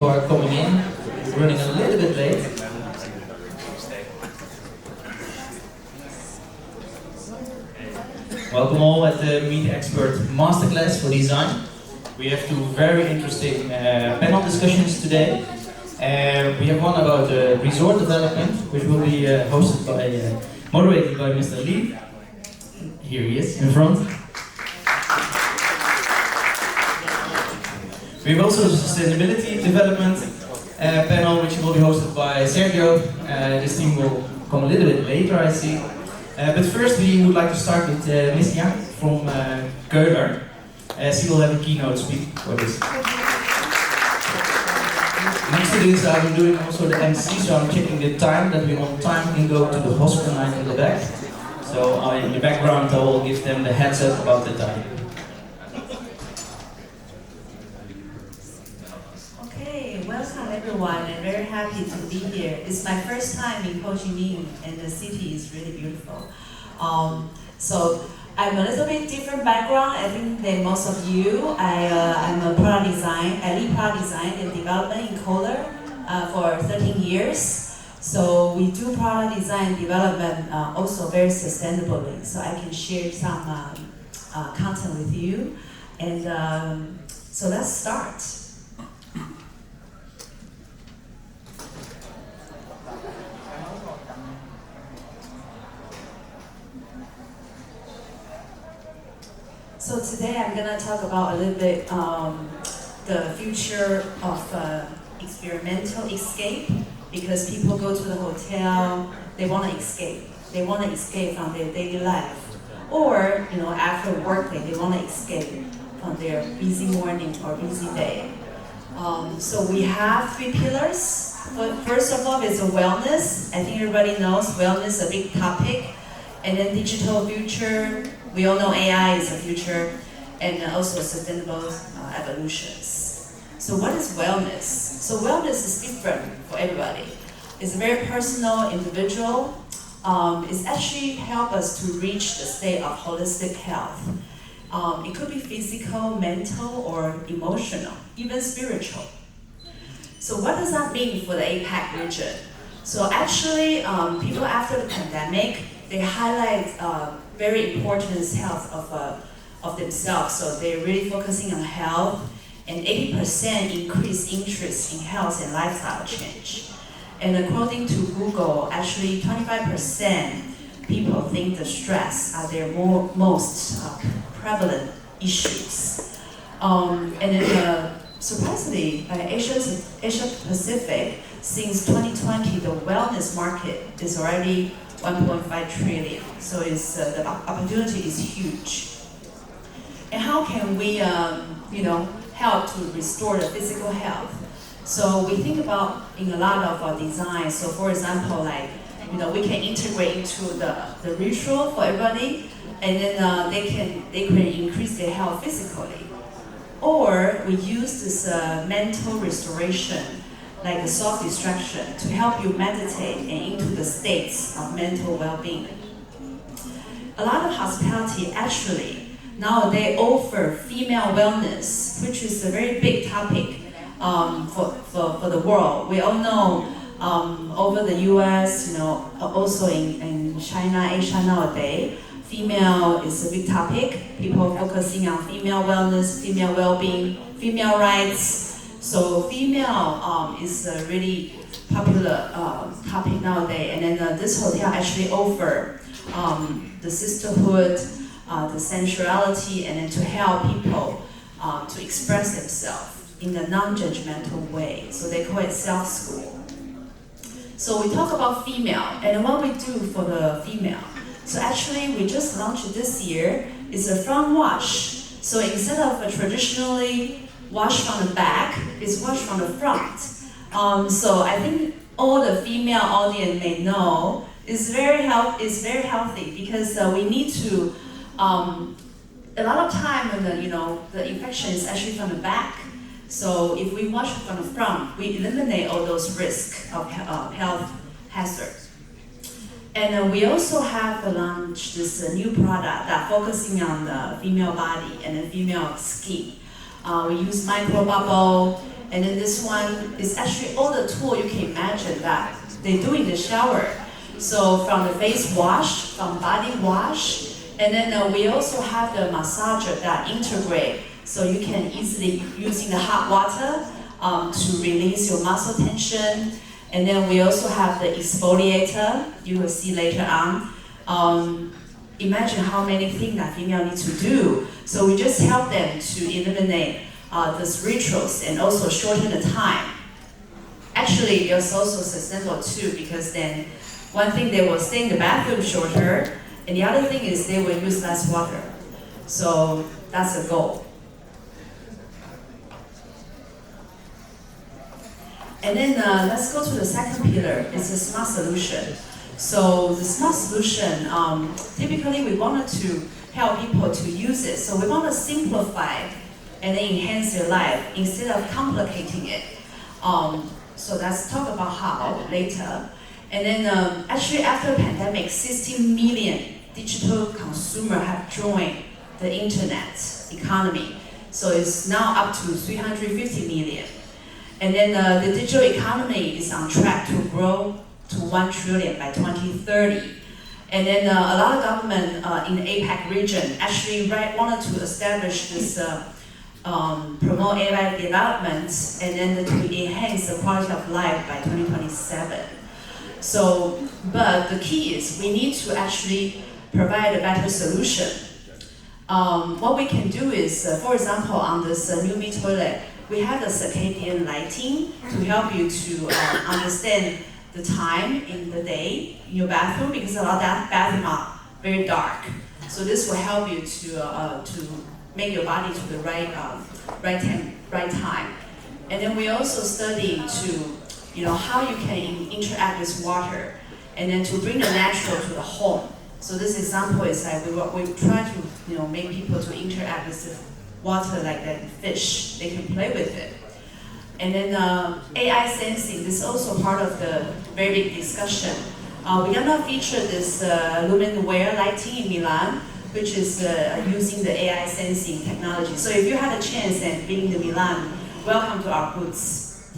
who are coming in, running a little bit late. Welcome all at the Meet Expert Masterclass for Design. We have two very interesting panel discussions today. We have one about resort development, which will be hosted by, moderated by Mr. Lee. Here he is in front. We have also a sustainability development panel, which will be hosted by Sergio. This team will come a little bit later, I see. But first, we would like to start with Ms. Yang from Kohler. She will have a keynote speak for this. Next to this, I'm doing also the MC, so I'm checking the time, that we on time can go to the hospital night in the back. So in the background, I will give them the heads up about the time. Okay, welcome everyone. I'm very happy to be here. It's my first time in Ho Chi Minh, and the city is really beautiful. So I'm a little bit different background, I think, than most of you. I'm a product design, I lead product design and development in Kohler for 13 years. So we do product design and development also very sustainably. So I can share some content with you. And so let's start. So today I'm going to talk about a little bit the future of experiential escape, because people go to the hotel, they want to escape. They want to escape from their daily life. Or, after work day, they want to escape from their busy morning or busy day. So we have three pillars. First of all is wellness. I think everybody knows wellness is a big topic. And then digital future. We all know AI is the future, and also sustainable evolutions. So what is wellness? So wellness is different for everybody. It's very personal, individual. It's actually help us to reach the state of holistic health. It could be physical, mental, or emotional, even spiritual. So what does that mean for the APAC region? So actually, people after the pandemic, they highlight very important health of themselves. So they're really focusing on health, and 80% increased interest in health and lifestyle change. And according to Google, actually 25% people think the stress are their most prevalent issues. And then surprisingly, by Asia Pacific, since 2020, the wellness market is already 1.5 trillion. So it's, the opportunity is huge. And how can we, help to restore the physical health? So we think about in a lot of our design. So for example, we can integrate into the ritual for everybody, and then they can increase their health physically. Or we use this mental restoration, like a soft distraction, to help you meditate and into the states of mental well-being. A lot of hospitality actually nowadays offer female wellness, which is a very big topic for the world. We all know over the US, also in China, Asia nowadays, female is a big topic. People focusing on female wellness, female well-being, female rights. So female is a really popular topic nowadays, and then this hotel actually offer the sisterhood, the sensuality, and then to help people to express themselves in a non-judgmental way. So they call it self-school. So we talk about female, and what we do for the female. So actually we just launched this year is a front wash. So instead of traditionally wash from the back, is wash from the front. So I think all the female audience may know is very healthy, because we need to, a lot of time when the infection is actually from the back. So if we wash from the front, we eliminate all those risks of health hazards. And we also have launched this new product that focusing on the female body and the female skin. We use micro bubble, and then this one is actually all the tool you can imagine that they do in the shower. So from the face wash, from body wash, and then we also have the massager that integrate, so you can easily using the hot water to release your muscle tension. And then we also have the exfoliator, you will see later on. Imagine how many things that female need to do. So we just help them to eliminate these rituals and also shorten the time. Actually, it's also sustainable too, because then one thing, they will stay in the bathroom shorter, and the other thing is they will use less water. So that's the goal. And then let's go to the second pillar. It's a smart solution. So the smart solution, typically we wanted to help people to use it. So we want to simplify and enhance their life instead of complicating it. So let's talk about how later. And then actually after the pandemic, 16 million digital consumers have joined the internet economy. So it's now up to 350 million. And then the digital economy is on track to grow to 1 trillion by 2030. And then a lot of government in the APAC region actually wanted to establish this, promote AI development, and then to enhance the quality of life by 2027. So, but the key is we need to actually provide a better solution. What we can do is, for example, on this new V toilet, we have the circadian lighting to help you to understand the time in the day in your bathroom, because a lot of that bathroom are very dark. So this will help you to make your body to the right time. And then we also study how you can interact with water, and then to bring the natural to the home. So this example is like we try to make people to interact with the water like that fish. They can play with it. And then AI sensing is also part of the very big discussion. We're gonna feature this lumineware lighting in Milan, which is using the AI sensing technology. So if you have a chance and being in Milan, welcome to our booths.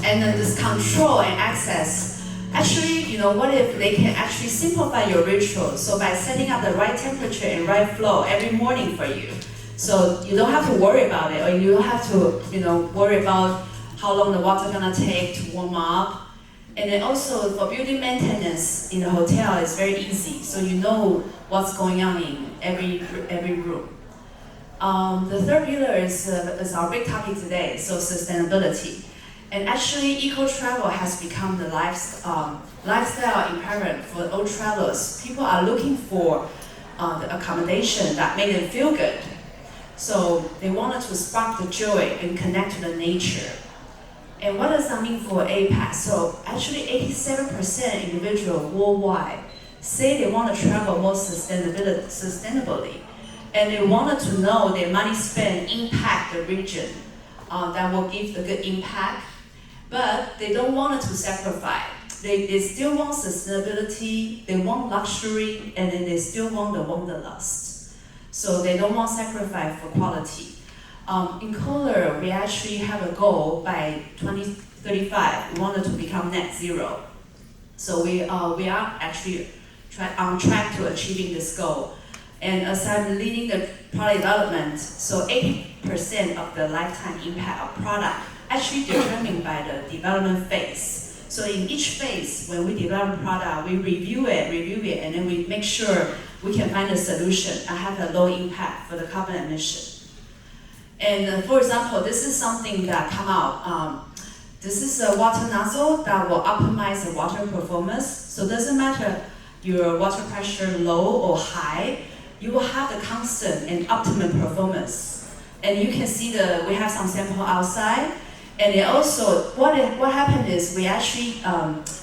And then this control and access, actually, what if they can actually simplify your ritual? So by setting up the right temperature and right flow every morning for you. So you don't have to worry about it, or you don't have to, worry about how long the water gonna take to warm up. And then also for building maintenance in a hotel is very easy. So you know what's going on in every room. The third pillar is our big topic today, so sustainability. And actually, eco-travel has become the lifestyle imperative for all travelers. People are looking for the accommodation that make them feel good. So they wanted to spark the joy and connect to the nature. And what does that mean for APAC? So actually 87% individual worldwide say they want to travel more sustainably. And they wanted to know their money spent impact the region that will give the good impact. But they don't want it to sacrifice. They still want sustainability, they want luxury, and then they still want the wanderlust. So they don't want sacrifice for quality. In Kohler, we actually have a goal by 2035. We wanted to become net zero. So we are actually on track to achieving this goal. And as I'm leading the product development, so 80% of the lifetime impact of product actually determined by the development phase. So in each phase, when we develop a product, we review it, and then we make sure we can find a solution that have a low impact for the carbon emission. And for example, this is something that come out. This is a water nozzle that will optimize the water performance. So it doesn't matter your water pressure low or high, you will have the constant and optimum performance. And you can see we have some sample outside. And it also, what happened is we actually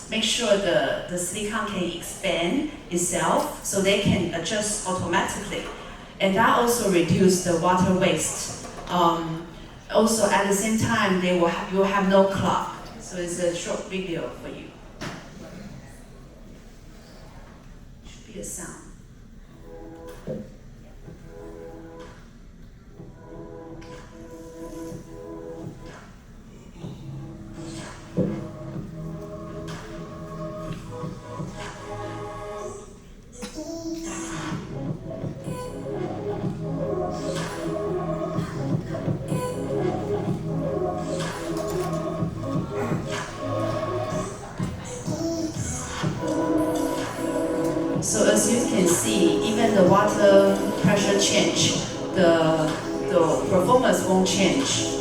make sure the silicone can expand itself so they can adjust automatically. And that also reduces the water waste. Also at the same time, you will have no clog. So it's a short video for you. Should be a sound. So as you can see, even the water pressure change, the performance won't change.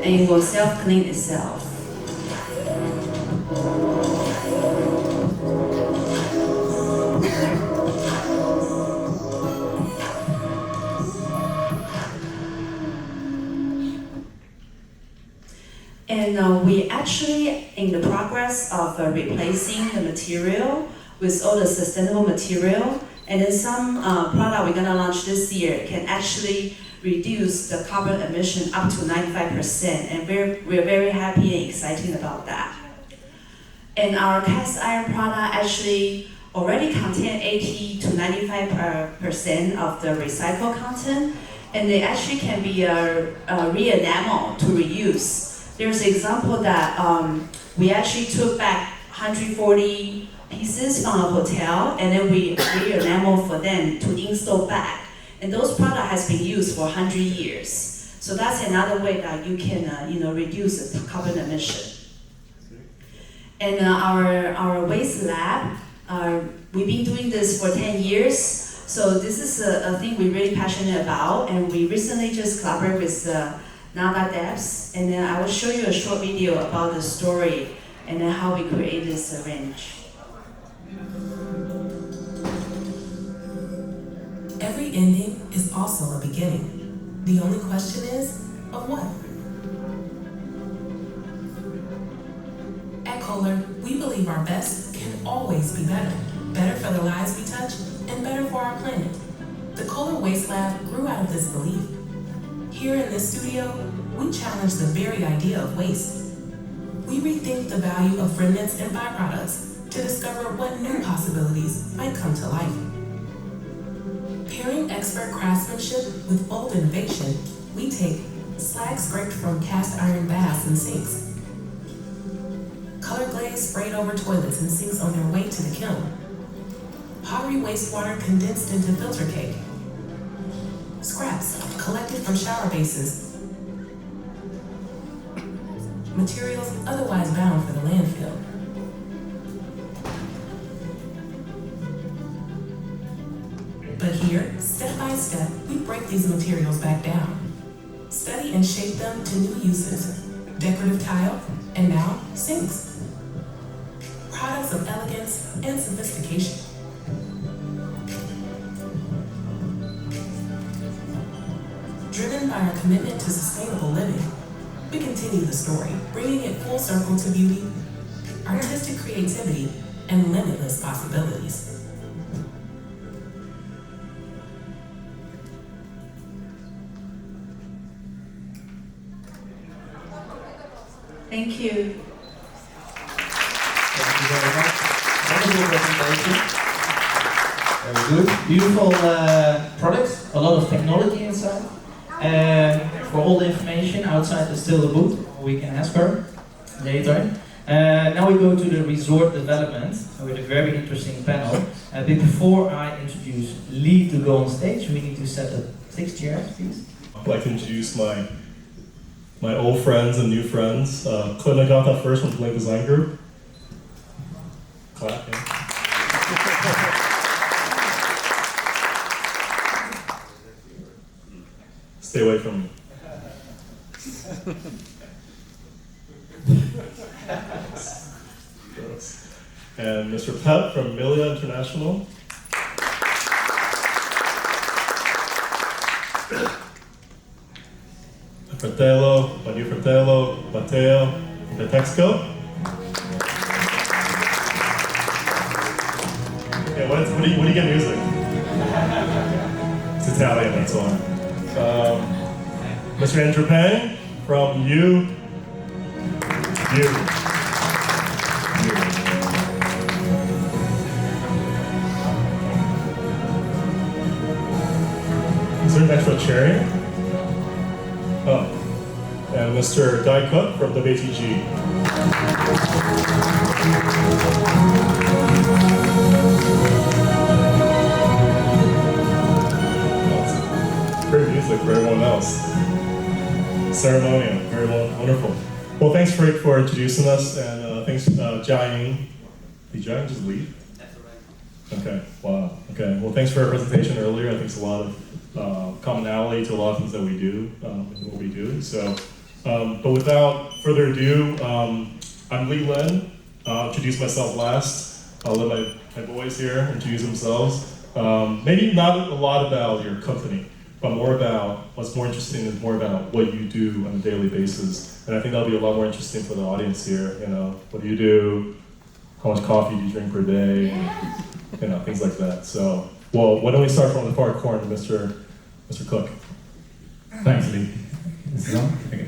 And it will self-clean itself. And we actually in the progress of replacing the material with all the sustainable material. And then some product we're gonna launch this year can actually reduce the carbon emission up to 95%. And we're very happy and excited about that. And our cast iron product actually already contain 80 to 95% of the recycled content. And they actually can be re-enamel to reuse. There's an example that we actually took back 140 pieces from a hotel, and then we re-enamel for them to install back. And those products has been used for 100 years. So that's another way that you can reduce the carbon emission. And our waste lab, we've been doing this for 10 years. So this is a thing we're really passionate about, and we recently just collaborated with NADA Debs, and then I will show you a short video about the story and then how we create this range. Every ending is also a beginning. The only question is, of what? At Kohler, we believe our best can always be better. Better for the lives we touch, and better for our planet. The Kohler Waste Lab grew out of this belief. Here in this studio, we challenge the very idea of waste. We rethink the value of remnants and byproducts to discover what new possibilities might come to life. Pairing expert craftsmanship with bold innovation, we take slag scraped from cast iron baths and sinks, color glaze sprayed over toilets and sinks on their way to the kiln, pottery wastewater condensed into filter cake, scraps collected from shower bases, materials otherwise bound for the landfill. But here, step by step, we break these materials back down, study and shape them to new uses, decorative tile, and now sinks. Products of elegance and sophistication. Driven by our commitment to sustainable living, we continue the story, bringing it full circle to beauty, artistic creativity, and limitless possibilities. Thank you. Thank you very much. Wonderful presentation. Very good. Beautiful products, a lot of technology inside. For all the information, outside is still the booth. We can ask her later. Now we go to the resort development with a very interesting panel. But before I introduce Lee to go on stage, we need to set up 6 chairs, please. I'd like to introduce my old friends and new friends. Clinton, I got that first from Blink Design Group. Clap, yeah. Stay away from me. Gross. And Mr. Pep from Milia International. Fratello, my new fratello, Matteo, from Texaco. Yeah, what do you get music? It's Italian, that's why. Mr. Andrew Pang from You. Is there an extra chair here? Oh. And Mr. Guy Cook from WTG. Great music for everyone else. Ceremonial, very wonderful. Well, thanks Frank for introducing us, and thanks Ying. Did Ying just leave? Okay, wow. Okay, well thanks for our presentation earlier. I think it's a lot of commonality to a lot of things that we do, in what we do. So, but without further ado, I'm Lee Lin. I'll introduce myself last. I'll let my boys here introduce themselves. Maybe not a lot about your company, but more about, what's more interesting is more about what you do on a daily basis. And I think that'll be a lot more interesting for the audience here. You know, what do you do? How much coffee do you drink per day? You know, things like that. So, well, why don't we start from the far corner, Mr. Cook. Thanks, Lee. This is on? Okay.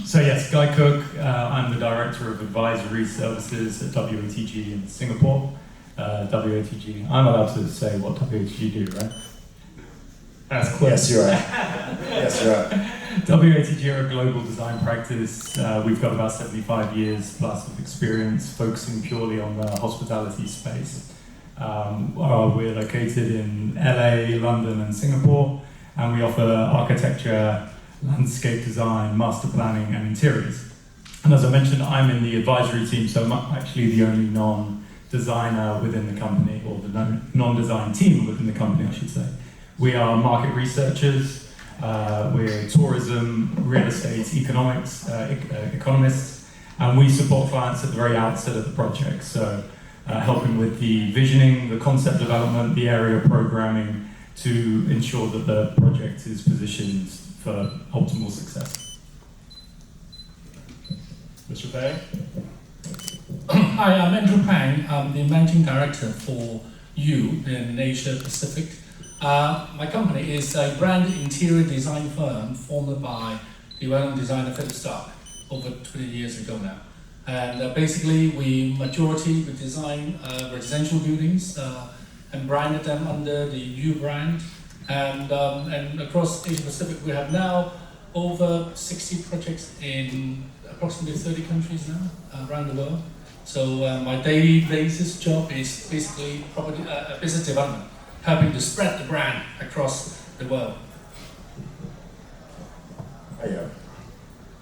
So yes, Guy Cook. I'm the Director of Advisory Services at WATG in Singapore. WATG, I'm allowed to say what WATG do, right? That's clear. Yes, you are. Yes, you are. WATG are a global design practice. We've got about 75 years plus of experience focusing purely on the hospitality space. We're located in LA, London, and Singapore, and we offer architecture, landscape design, master planning, and interiors. And as I mentioned, I'm in the advisory team, so I'm actually the only non-designer within the company, or the non-design team within the company, I should say. We are market researchers. We're tourism, real estate, economics, economists, and we support clients at the very outset of the project. So helping with the visioning, the concept development, the area programming to ensure that the project is positioned for optimal success. Mr. Pang? Hi, I'm Andrew Pang. I'm the Managing Director for You in Asia Pacific. My company is a brand interior design firm formed by the well-known designer Philip Stark over 20 years ago now. And basically, we design residential buildings and branded them under the U brand. And across Asia Pacific, we have now over 60 projects in approximately 30 countries now around the world. So my daily basis job is basically property business development, helping to spread the brand across the world.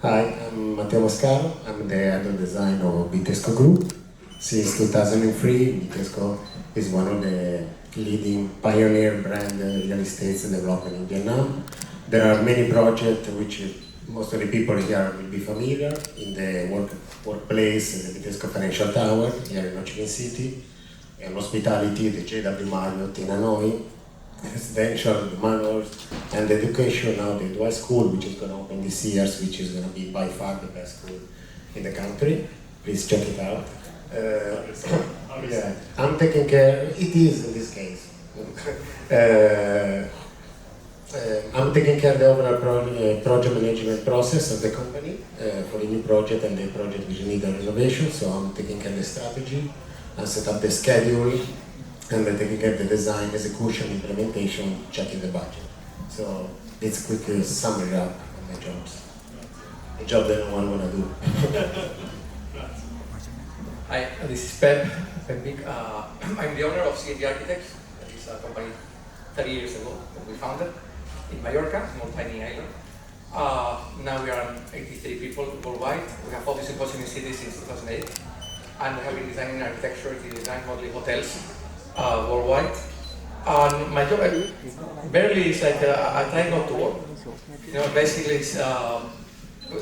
Hi, I'm Matteo Moscaro. I'm the head of design of Vitesco Group. Since 2003, Vitesco is one of the leading pioneer brand real estate development in Vietnam. There are many projects which most of the people here will be familiar in the workplace, the Vitesco Financial Tower here in Ho Chi Minh City, and hospitality, the JW Marriott in Hanoi, residential, the manors, and the education now, the dual school, which is going to open this year, which is going to be by far the best school in the country. Please check it out. Yeah, I'm taking care, it is in this case. I'm taking care of the overall project management process of the company for the new project and the project which need a renovation. So I'm taking care of the strategy, I set up the schedule, and I'm taking care of the design, execution, implementation, checking the budget. So it's a quick summary up of my jobs. A job that no one wanna do. Hi, this is Pep Big. I'm the owner of CND Architects. That is a company 30 years ago that we founded in Mallorca, small tiny island. Now we are 83 people worldwide. We have offices in Ho Chi Minh City since 2008. And we have been designing architecture to design mostly hotels worldwide. And my job barely is like I try not to work. You know, basically it's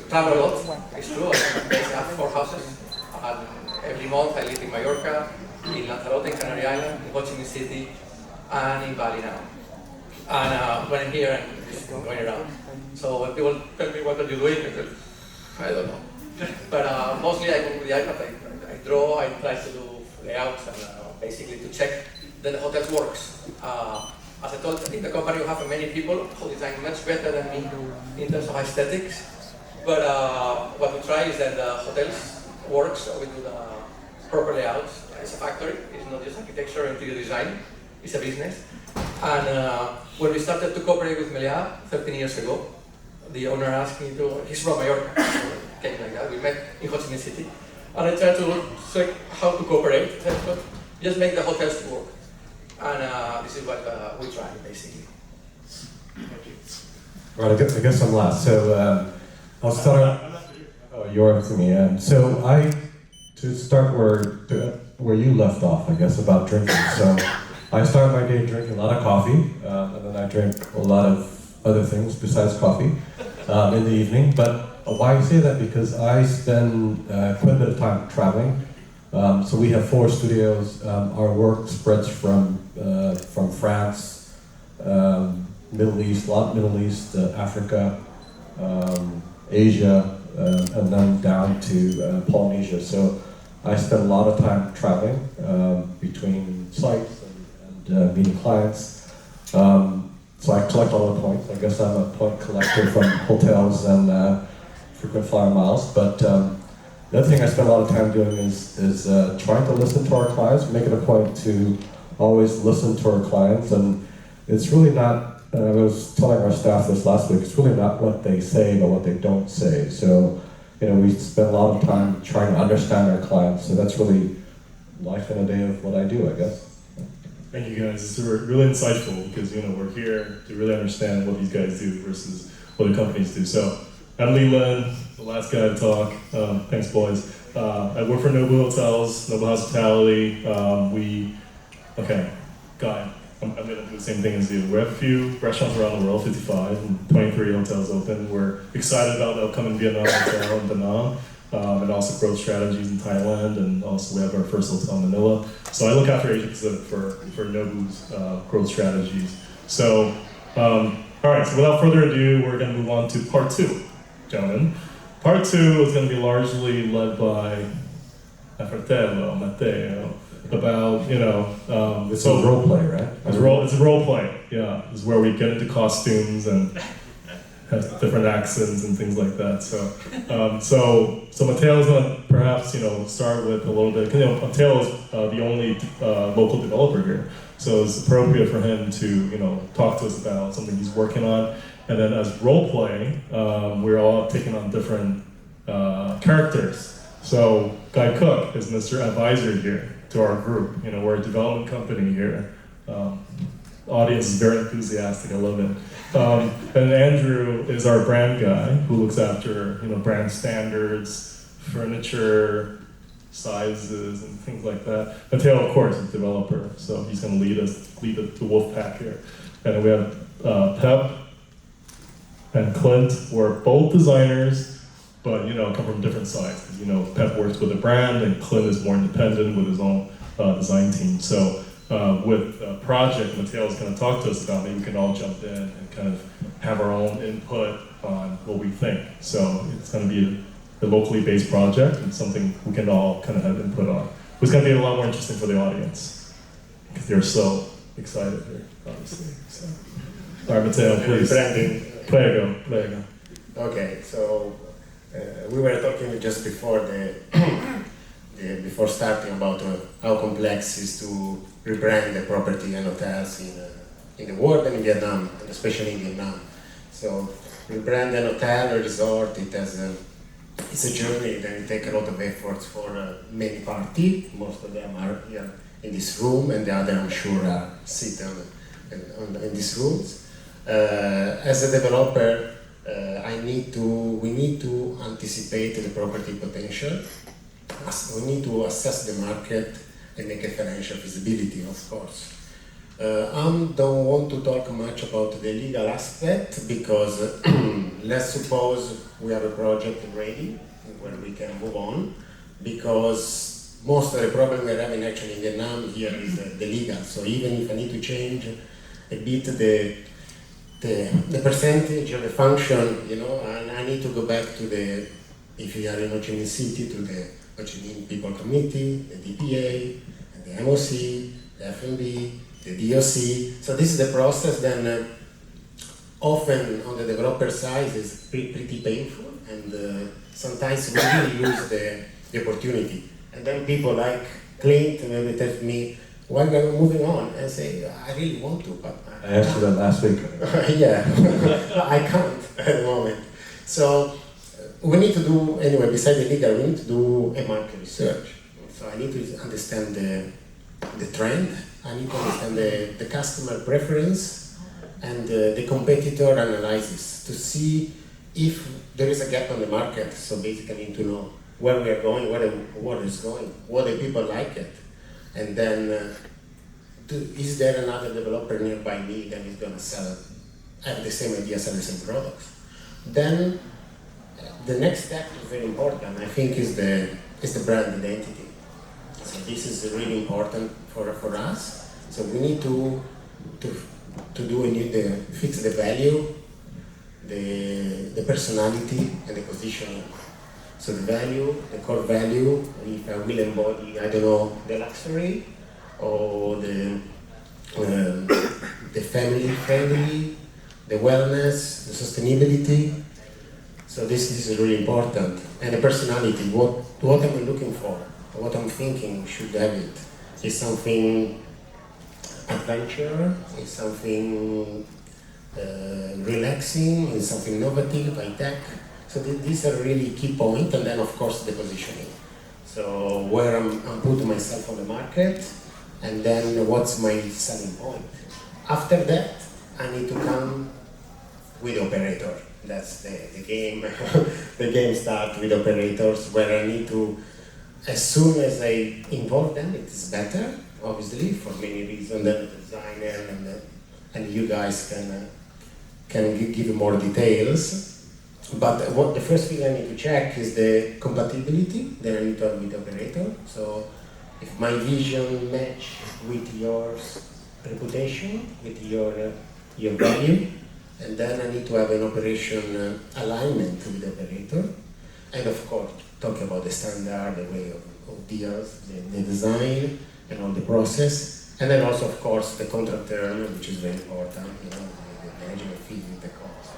travel a lot. It's true. I have 4 houses. And every month I live in Mallorca, in Lanzarote, in Canary Island, in Ho Chi Minh City, and in Bali now. And when I'm here, I'm just going around. So when people tell me what are you doing, I don't know. But mostly I go with the iPad, I draw, I try to do layouts and basically to check that the hotel works. As I told, in the company we have many people who design much better than me in terms of aesthetics. But what we try is that the hotels works, so we do the proper layouts. It's a factory, it's not just architecture and interior design, it's a business. And when we started to cooperate with Meliá 13 years ago, the owner asked me to, he's from Mallorca, so it came like that. We met in Ho Chi Minh City. And I tried to check how to cooperate, just make the hotels work. And this is what we try, basically. Right, I guess I'm last. So I'll start. Oh, you're asking me. So to start where you left off, I guess, about drinking. So I start my day drinking a lot of coffee, and then I drink a lot of other things besides coffee in the evening. But why I say that? Because I spend quite a bit of time traveling. So we have 4 studios. Our work spreads from France, Middle East, Africa, Asia, and then down to Polynesia. So I spend a lot of time traveling between sites and meeting clients. So I collect all the points. I guess I'm a point collector from hotels and frequent flyer miles. But the other thing I spend a lot of time doing is trying to listen to our clients, make it a point to always listen to our clients. And it's really not, I was telling our staff this last week, it's really not what they say, but what they don't say. So, we spend a lot of time trying to understand our clients. So that's really life in a day of what I do, I guess. Thank you guys. It's really insightful because we're here to really understand what these guys do versus what the companies do. So I'm Lee Lin, the last guy to talk. Thanks, boys. I work for Nobu Hotels, Nobu Hospitality. I'm going to do the same thing as you. We have a few restaurants around the world, 55, and 23 hotels open. We're excited about the upcoming Vietnam hotel in Da Nang, and also growth strategies in Thailand, and also we have our first hotel in Manila. So I look after Asia Pacific for Nobu's growth strategies. So, all right, so without further ado, we're going to move on to part 2, gentlemen. Part 2 is going to be largely led by Matteo, about, it's a role play, right? It's a role play, yeah. It's where we get into costumes and have different accents and things like that. So Matteo's gonna perhaps, start with a little bit, because Matteo is the only local developer here. So it's appropriate for him to, talk to us about something he's working on. And then as role play, we're all taking on different characters. So Guy Cook is Mr. Advisor here to our group. We're a development company here. Audience is very enthusiastic, I love it. And Andrew is our brand guy who looks after, brand standards, furniture, sizes, and things like that. Matteo, of course, is a developer, so he's gonna lead the wolf pack here. And then we have Pep and Clint, who are both designers, but come from different sides. Pep works with a brand, and Clint is more independent with his own design team. So with a project Matteo's going to talk to us about, maybe we can all jump in and kind of have our own input on what we think. So it's going to be a locally based project and something we can all kind of have input on. It's going to be a lot more interesting for the audience because they're so excited here, obviously. So, all right, Matteo, please. Prego. Okay, so we were talking just before before starting about how complex it is to rebrand the property and hotels in the world and in Vietnam, and especially in Vietnam. So rebrand an hotel or resort, it's a journey that will take a lot of efforts for many parties. Most of them are here in this room, and the other, I'm sure, are sitting in these rooms. As a developer, we need to anticipate the property potential. We need to assess the market and make a financial feasibility, of course. I don't want to talk much about the legal aspect because let's suppose we have a project ready where we can move on, because most of the problem we're having actually in Vietnam here is the legal. So even if I need to change a bit the percentage of the function, and I need to go back to if you are in Ho Chi Minh City, to the Ho Chi Minh People Committee, the DPA, the MOC, the FMB, the DOC. So this is the process. Then often on the developer side is pretty painful, and sometimes we really lose the opportunity. And then people like Clint maybe tell me, why are we moving on? And say, I really want to, but I asked you that last week. Yeah, I can't at the moment. So we need to do, anyway, besides the legal, we need to do a market research. So I need to understand the trend, I need to understand the customer preference and the competitor analysis to see if there is a gap on the market, so basically to know where we are going, where the world is going, whether people like it, and then is there another developer nearby me that is going to sell, have the same idea, sell the same products? Then the next step is very important. I think is the brand identity. So this is really important for us. So we need to fix the value, the personality, and the positioning. So the value, the core value, if I will embody, I don't know, the luxury or the family friendly, the wellness, the sustainability. So this is really important. And the personality, what I'm looking for, what I'm thinking should have it. Is something adventure, is something relaxing, is something innovative, high tech. So these are really key points, and then of course the positioning. So where I'm putting myself on the market, and then what's my selling point. After that, I need to come with operator. That's the game. The game starts with operators, where I need to, as soon as I involve them, it is better, obviously, for many reasons. Then the designer and you guys can give more details. But what the first thing I need to check is the compatibility that I need to have with the operator. So if my vision match with your reputation, with your value, and then I need to have an operation alignment with the operator. And of course, talk about the standard, the way of deals, the design, and all the process. And then also, of course, the contract term, which is very important, the management fee, the cost,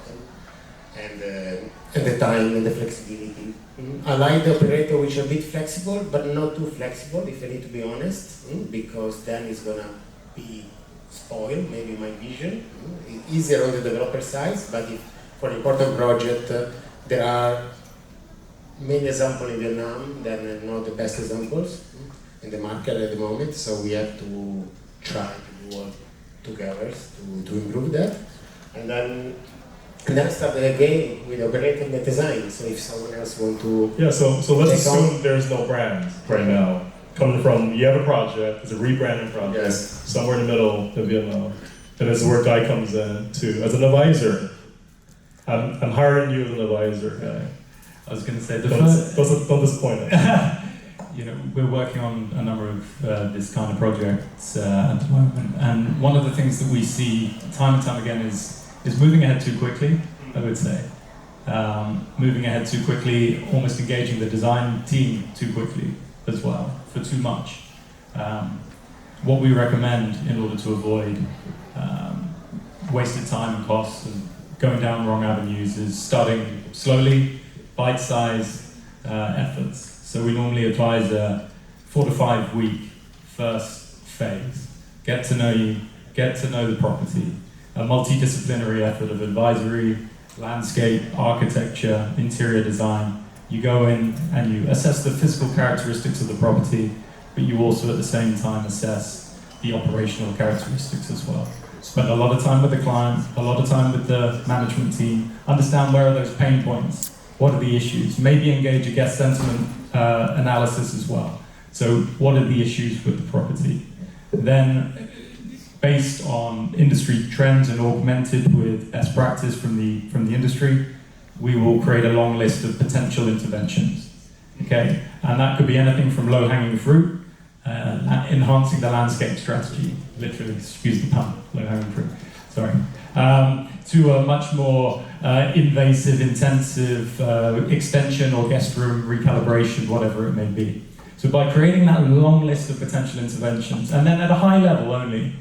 and the time and the flexibility. I like the operator which are a bit flexible, but not too flexible, if I need to be honest, because then it's gonna be spoiled, maybe my vision. Easier on the developer side, but if for important project, there are many examples in Vietnam that are not the best examples in the market at the moment, so we have to try to do work together to improve that. And then start the game with operating the design. So if someone else want to... Yeah, so let's assume there's no brand right now. Coming from, you have a project, it's a rebranding project, Yes. somewhere in the middle of Vietnam. And this is where Guy comes in too, as an advisor. I'm hiring you as an advisor, Guy. I was going to say, Don't disappoint us. you know, we're working on a number of this kind of projects at the moment, and one of the things that we see time and time again is moving ahead too quickly, I would say. Moving ahead too quickly, almost engaging the design team too quickly as well, for too much. What we recommend in order to avoid wasted time and costs and going down wrong avenues is starting slowly, bite-sized efforts. So we normally advise a 4 to 5 week first phase. Get to know you, get to know the property. A multidisciplinary effort of advisory, landscape, architecture, interior design. You go in and you assess the physical characteristics of the property, but you also at the same time assess the operational characteristics as well. Spend a lot of time with the client, a lot of time with the management team, understand where are those pain points, what are the issues, maybe engage a guest sentiment analysis as well. So what are the issues with the property? Then, based on industry trends and augmented with best practice from the industry, we will create a long list of potential interventions. Okay, and that could be anything from low-hanging fruit, enhancing the landscape strategy, literally, excuse the pun, low-hanging fruit, sorry, to a much more invasive, intensive extension or guest room recalibration, whatever it may be. So by creating that long list of potential interventions, and then at a high level only,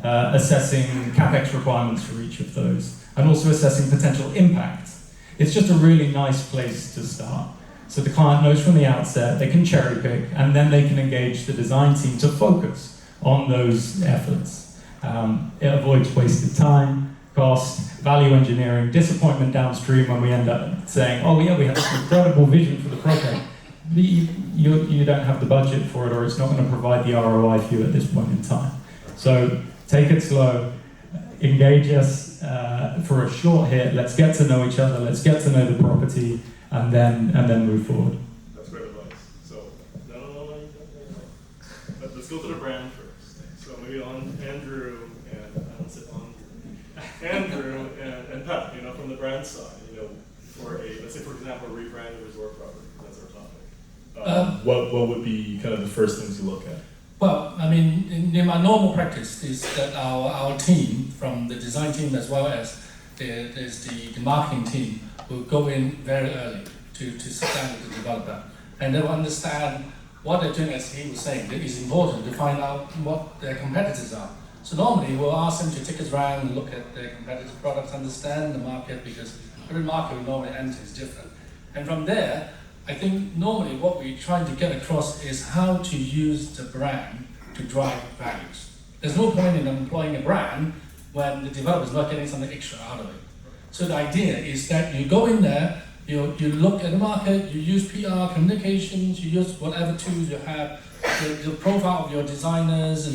assessing CapEx requirements for each of those, and also assessing potential impact. It's just a really nice place to start. So the client knows from the outset, they can cherry pick, and then they can engage the design team to focus on those efforts. It avoids wasted time, cost, value engineering, disappointment downstream when we end up saying, oh yeah, we have this incredible vision for the project. You don't have the budget for it, or it's not going to provide the ROI for you at this point in time. So take it slow, engage us, for a short hit. Let's get to know each other. Let's get to know the property, and then move forward. That's great advice. So, no. Let's go to the brand first. So maybe on Andrew and Andrew and Pat, from the brand side, for let's say for example, a rebranded resort property. That's our topic. What would be kind of the first things you look at? Well, I mean, in my normal practice is that our team, from the design team as well as the marketing team, will go in very early to sit down with the developer, and they will understand what they're doing. As he was saying, it is important to find out what their competitors are. So normally we'll ask them to take us around and look at their competitors' products, understand the market, because every market we normally enter is different. And from there, I think normally what we're trying to get across is how to use the brand to drive values. There's no point in employing a brand when the developer is not getting something extra out of it. So the idea is that you go in there, you look at the market, you use PR, communications, you use whatever tools you have, the profile of your designers,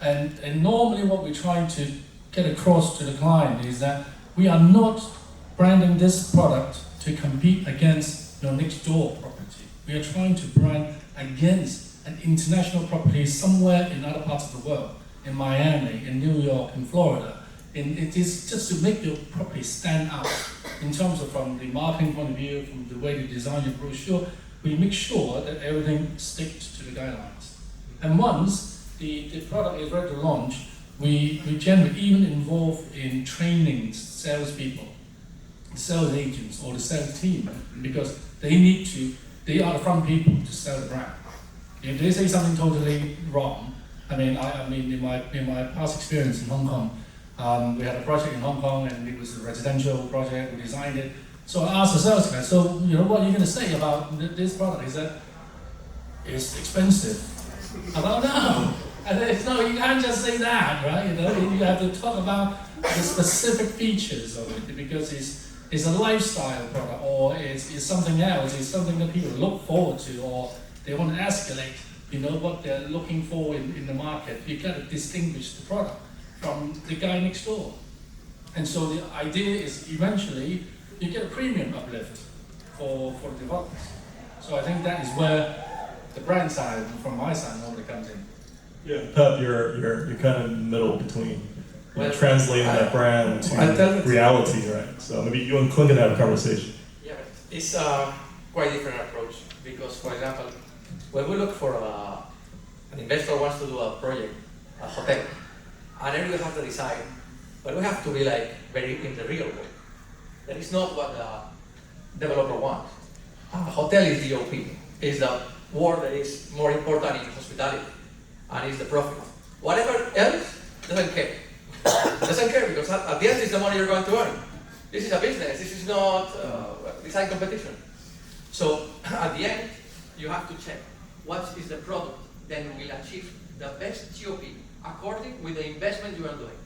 and normally what we're trying to get across to the client is that we are not branding this product to compete against your next door property. We are trying to brand against an international property somewhere in other parts of the world, in Miami, in New York, in Florida. And it is just to make your property stand out in terms of from the marketing point of view, from the way you design your brochure. We make sure that everything sticks to the guidelines. And once the product is ready to launch, we generally even involve in training salespeople, sales agents, or the sales team, because they are the front people to sell the brand. If they say something totally wrong, I mean, in my past experience in Hong Kong, we had a project in Hong Kong, and it was a residential project. We designed it. So I asked the sales guy, so what are you going to say about this product? Is that it's expensive? I don't know. And then, no, you can't just say that, right? You have to talk about the specific features of it, because it's a lifestyle product, or it's something else. It's something that people look forward to, or they want to escalate. What they're looking for in the market. You got to distinguish the product from the guy next door. And so the idea is eventually you get a premium uplift for the developers. So I think that is where the brand side, from my side, normally comes in. Yeah, Pep, you're kind of in the middle between translating that brand to reality, right? So maybe you and Clint can have a conversation. Yeah, it's quite a different approach, because, for example, when we look for an investor wants to do a project, a hotel, and then we have to decide, but we have to be very in the real world. That is not what the developer wants. A hotel is the OP, is the word that is more important in hospitality, and is the profit. Whatever else, doesn't care. Doesn't care, because at the end it's the money you're going to earn. This is a business, this is not design competition. So at the end, you have to check what is the product that will achieve the best GOP according with the investment you are doing.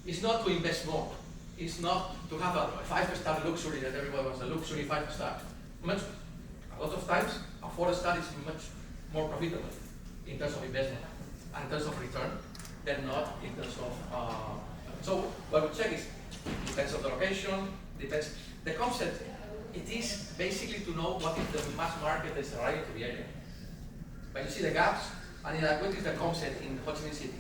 It's not to invest more. It's not to have a 5-star luxury that everybody wants, a luxury 5-star. A lot of times, a 4-star is much more profitable in terms of investment and in terms of return than not in terms of. So what we check is depends on the location, depends. The concept, it is basically to know what is the mass market that is arriving to the area. But you see the gaps, and what is the concept in Ho Chi Minh City?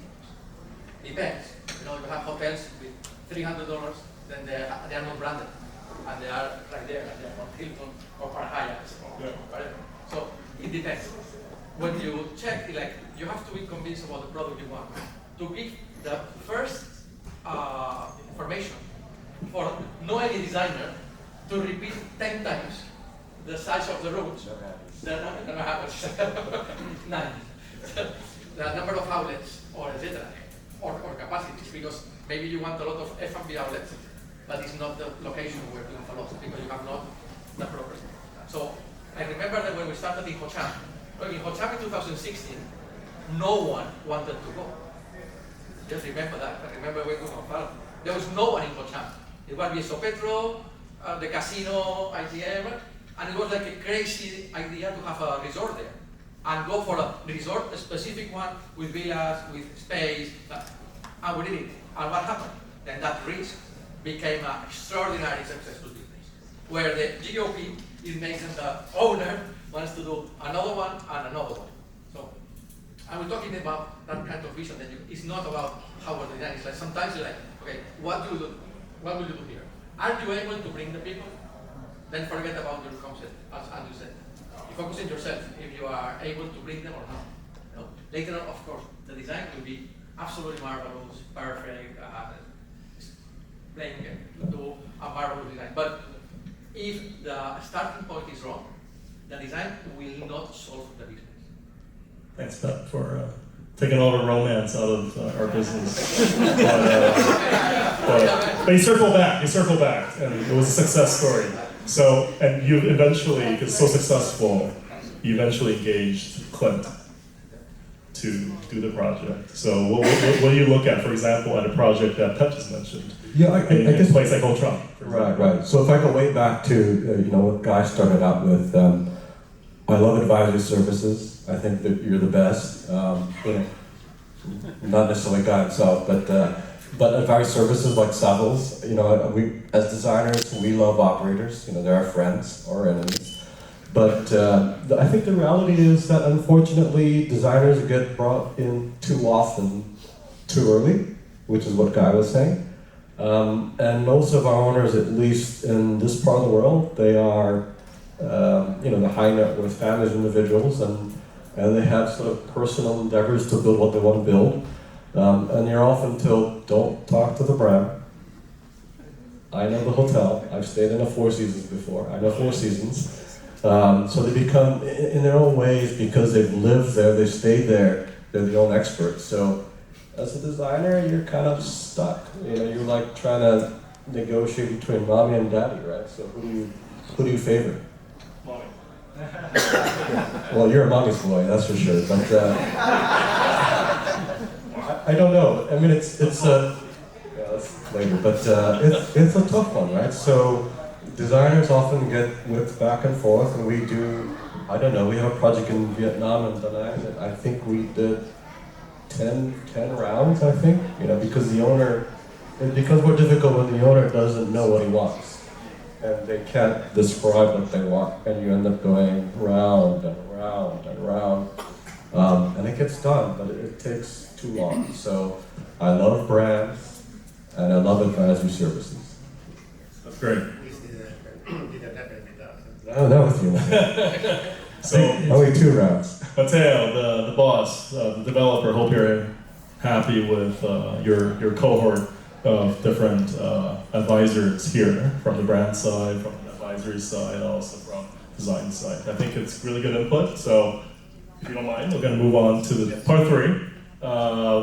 Depends. You have hotels with $300, then they are not branded, and they are right there, and they are from Hilton or Park Hyatt or whatever. So it depends. When you check, you have to be convinced about the product you want. To give the first information for any designer to repeat 10 times the size of the rooms. Never happens. 9. The number of outlets, or etc., or capacities, because maybe you want a lot of F&B outlets, but it's not the location where you have a lot, because you have not the property. So I remember that when we started in Ho Chi Minh in 2016, no one wanted to go. Just remember that. I remember when we were there was no one in Ho Chi Minh. It was Vieso Petro, the casino, IGM, and it was like a crazy idea to have a resort there and go for a resort, a specific one with villas, with space, and we did it. And what happened? then that risk became an extraordinary successful business, where the GOP is making the owner wants to do another one and another one. So, and we're talking about that kind of vision. That it's not about how we're designing. It's like sometimes you're like, okay, what will you do here? Are you able to bring the people? Then forget about your concept, as Andrew said. You focus on yourself, if you are able to bring them or not. No. Later on, of course, the design will be absolutely marvelous, perfect, playing to do a marvelous design. But if the starting point is wrong, the design will not solve the business. Thanks, Pep, for taking all the romance out of our business. But you circle back, and it was a success story. So, and you eventually, because it's so successful, you eventually engaged Clint to do the project. So what do you look at, for example, at a project that Pep just mentioned? Yeah, I guess a place like Ultron. Right. So if I go way back to what Guy started out with, I love advisory services. I think that you're the best. Not necessarily Guy himself, but advisory services like Savills. We as designers, we love operators. They're our friends or enemies. But I think the reality is that unfortunately designers get brought in too often, too early, which is what Guy was saying. And most of our owners, at least in this part of the world, they are, the high net worth families, individuals, and they have sort of personal endeavors to build what they want to build. And you're often told, don't talk to the brand. I know the hotel. I've stayed in a Four Seasons before. I know Four Seasons. So they become, in their own ways, because they've lived there, they've stayed there, they're the own experts. So as a designer, you're kind of stuck. You're like trying to negotiate between mommy and daddy, right? So who do you favor? Mommy. Well, you're a mommy's boy, that's for sure. But I don't know. I mean, it's that's later, but it's a tough one, right? So designers often get whipped back and forth, and we do. I don't know. We have a project in Vietnam and Da Nang that I think we did 10 rounds, I think, because the owner, it becomes more difficult when the owner doesn't know what he wants. And they can't describe what they want, and you end up going round and round and round. And it gets done, but it takes too long. So I love brands, and I love advisory services. That's great. No, that was you. So only 2 rounds. Mateo, the boss, the developer, hope you're happy with your cohort of different advisors here, from the brand side, from the advisory side, also from design side. I think it's really good input. So if you don't mind, we're going to move on to the part 3,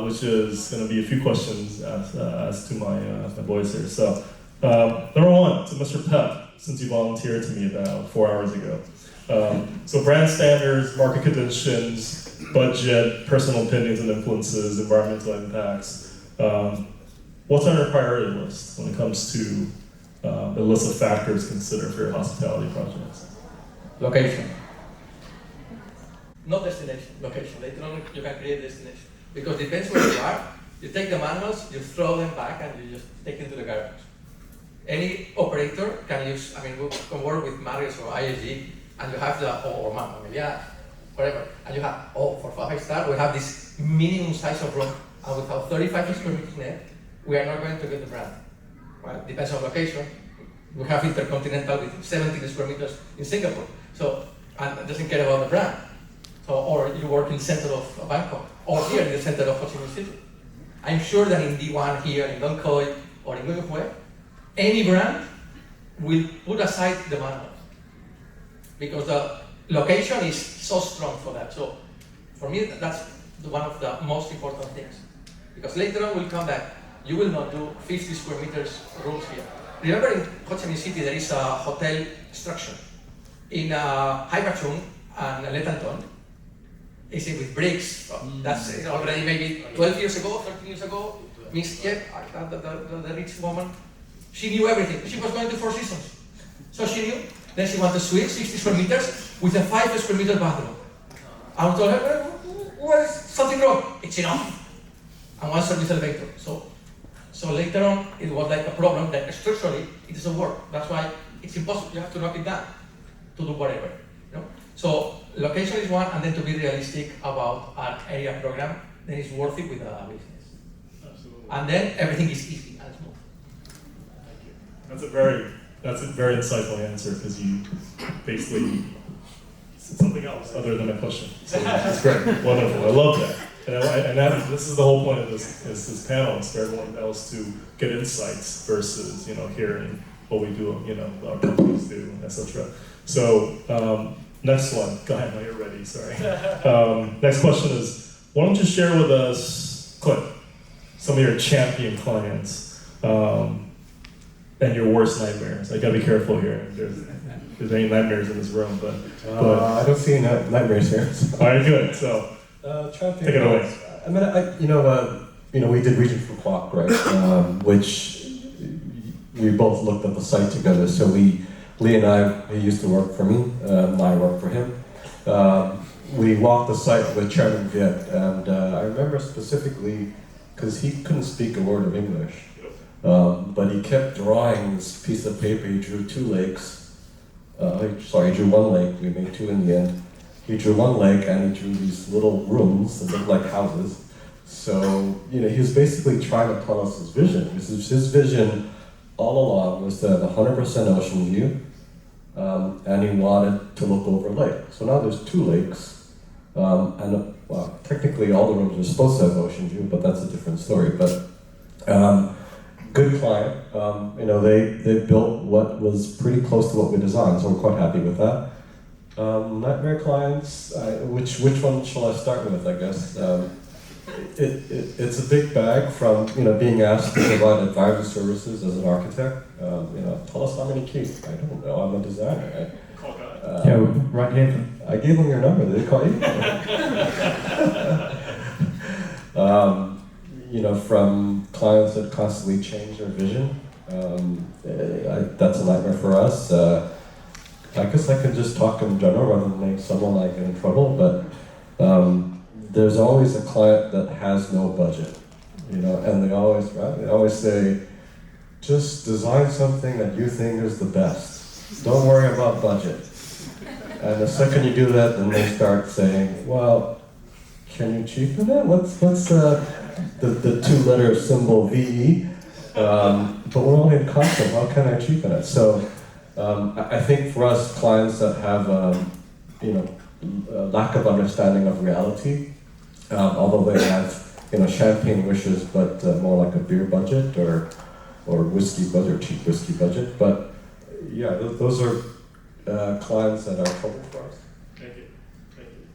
which is going to be a few questions as to my boys here. So number 1, to Mr. Pep, since you volunteered to me about 4 hours ago. So brand standards, market conditions, budget, personal opinions and influences, environmental impacts. What's on your priority list when it comes to the list of factors considered for your hospitality projects? Location. Not destination, location. Later on you can create destination. Because it depends where you are. You take the manuals, you throw them back, and you just take them to the garbage. Any operator can use, we can work with Marriott or ISG, and you have or Mamma, whatever, and you have, for 5-star, we have this minimum size of room, and without 35 square meters net, we are not going to get the brand. Right? Depends on location. We have Intercontinental with 17 square meters in Singapore, and it doesn't care about the brand. So, or you work in the center of Bangkok, or here in the center of Ho Chi Minh City. I'm sure that in D1 here, in Dong Khoi, or in Nguyen Hue, any brand will put aside the manuals, because the location is so strong for that. So for me, that's one of the most important things. Because later on we'll come back, you will not do 50 square meters rooms here. Remember in Ho Chi Minh City there is a hotel structure. In Hai Ba Chung and Le Tan Ton, is it with bricks? That's already maybe 12 years ago, 13 years ago. Miss Chia, the rich woman, she knew everything. She was going to Four Seasons. So she knew. Then she wanted to suite, 60 square meters, with a 5 square meter bathroom. I told her, what is something wrong? It's enough. And one service elevator. So So later on, it was like a problem that structurally it doesn't work. That's why it's impossible. You have to knock it down to do whatever. You know? So location is one, and then to be realistic about an area program, then it's worth it with a business. Absolutely. And then everything is easy and smooth. Thank you. That's a very insightful answer, because you basically said something else other than a question. So that's great. Wonderful. I love that. And this is the whole point of this panel, is for everyone else to get insights versus hearing what we do, our companies do, etc. So next one. Go ahead. No, you're ready. Sorry. Next question is, why don't you share with us, Cliff, some of your champion clients and your worst nightmares? I gotta be careful here. There's any nightmares in this room, but I don't see any nightmares here. So. All right, good. So. Champion Take it away. I mean, we did Region for Clock, right? Which we both looked at the site together. So Lee and I, he used to work for me, I worked for him. We walked the site with Chairman Viet, and I remember specifically, because he couldn't speak a word of English, but he kept drawing this piece of paper. He drew two lakes. He drew one lake. We made two in the end. He drew one lake, and he drew these little rooms that looked like houses. So, he was basically trying to tell us his vision. His vision all along was to have 100% ocean view, and he wanted to look over a lake. So now there's two lakes, and technically all the rooms are supposed to have ocean view, but that's a different story. But good client, they built what was pretty close to what we designed, so we're quite happy with that. Nightmare clients, which one shall I start with, I guess? It's a big bag from, being asked to provide advisory services as an architect. Tell us how many keys. I don't know, I'm a designer. Right here. I gave them your number, did they call you? From clients that constantly change their vision. That's a nightmare for us. I guess I could just talk in general rather than make someone get in trouble, but there's always a client that has no budget, and they always say, just design something that you think is the best. Don't worry about budget. And the second you do that, then they start saying, well, can you cheapen it? What's the two-letter symbol VE? But we're only in custom, how can I cheapen it? So. I think for us, clients that have, a lack of understanding of reality, although they have, champagne wishes, but more like a beer budget or whiskey budget, or cheap whiskey budget. But yeah, those are clients that are trouble for us. Thank you. Thank you.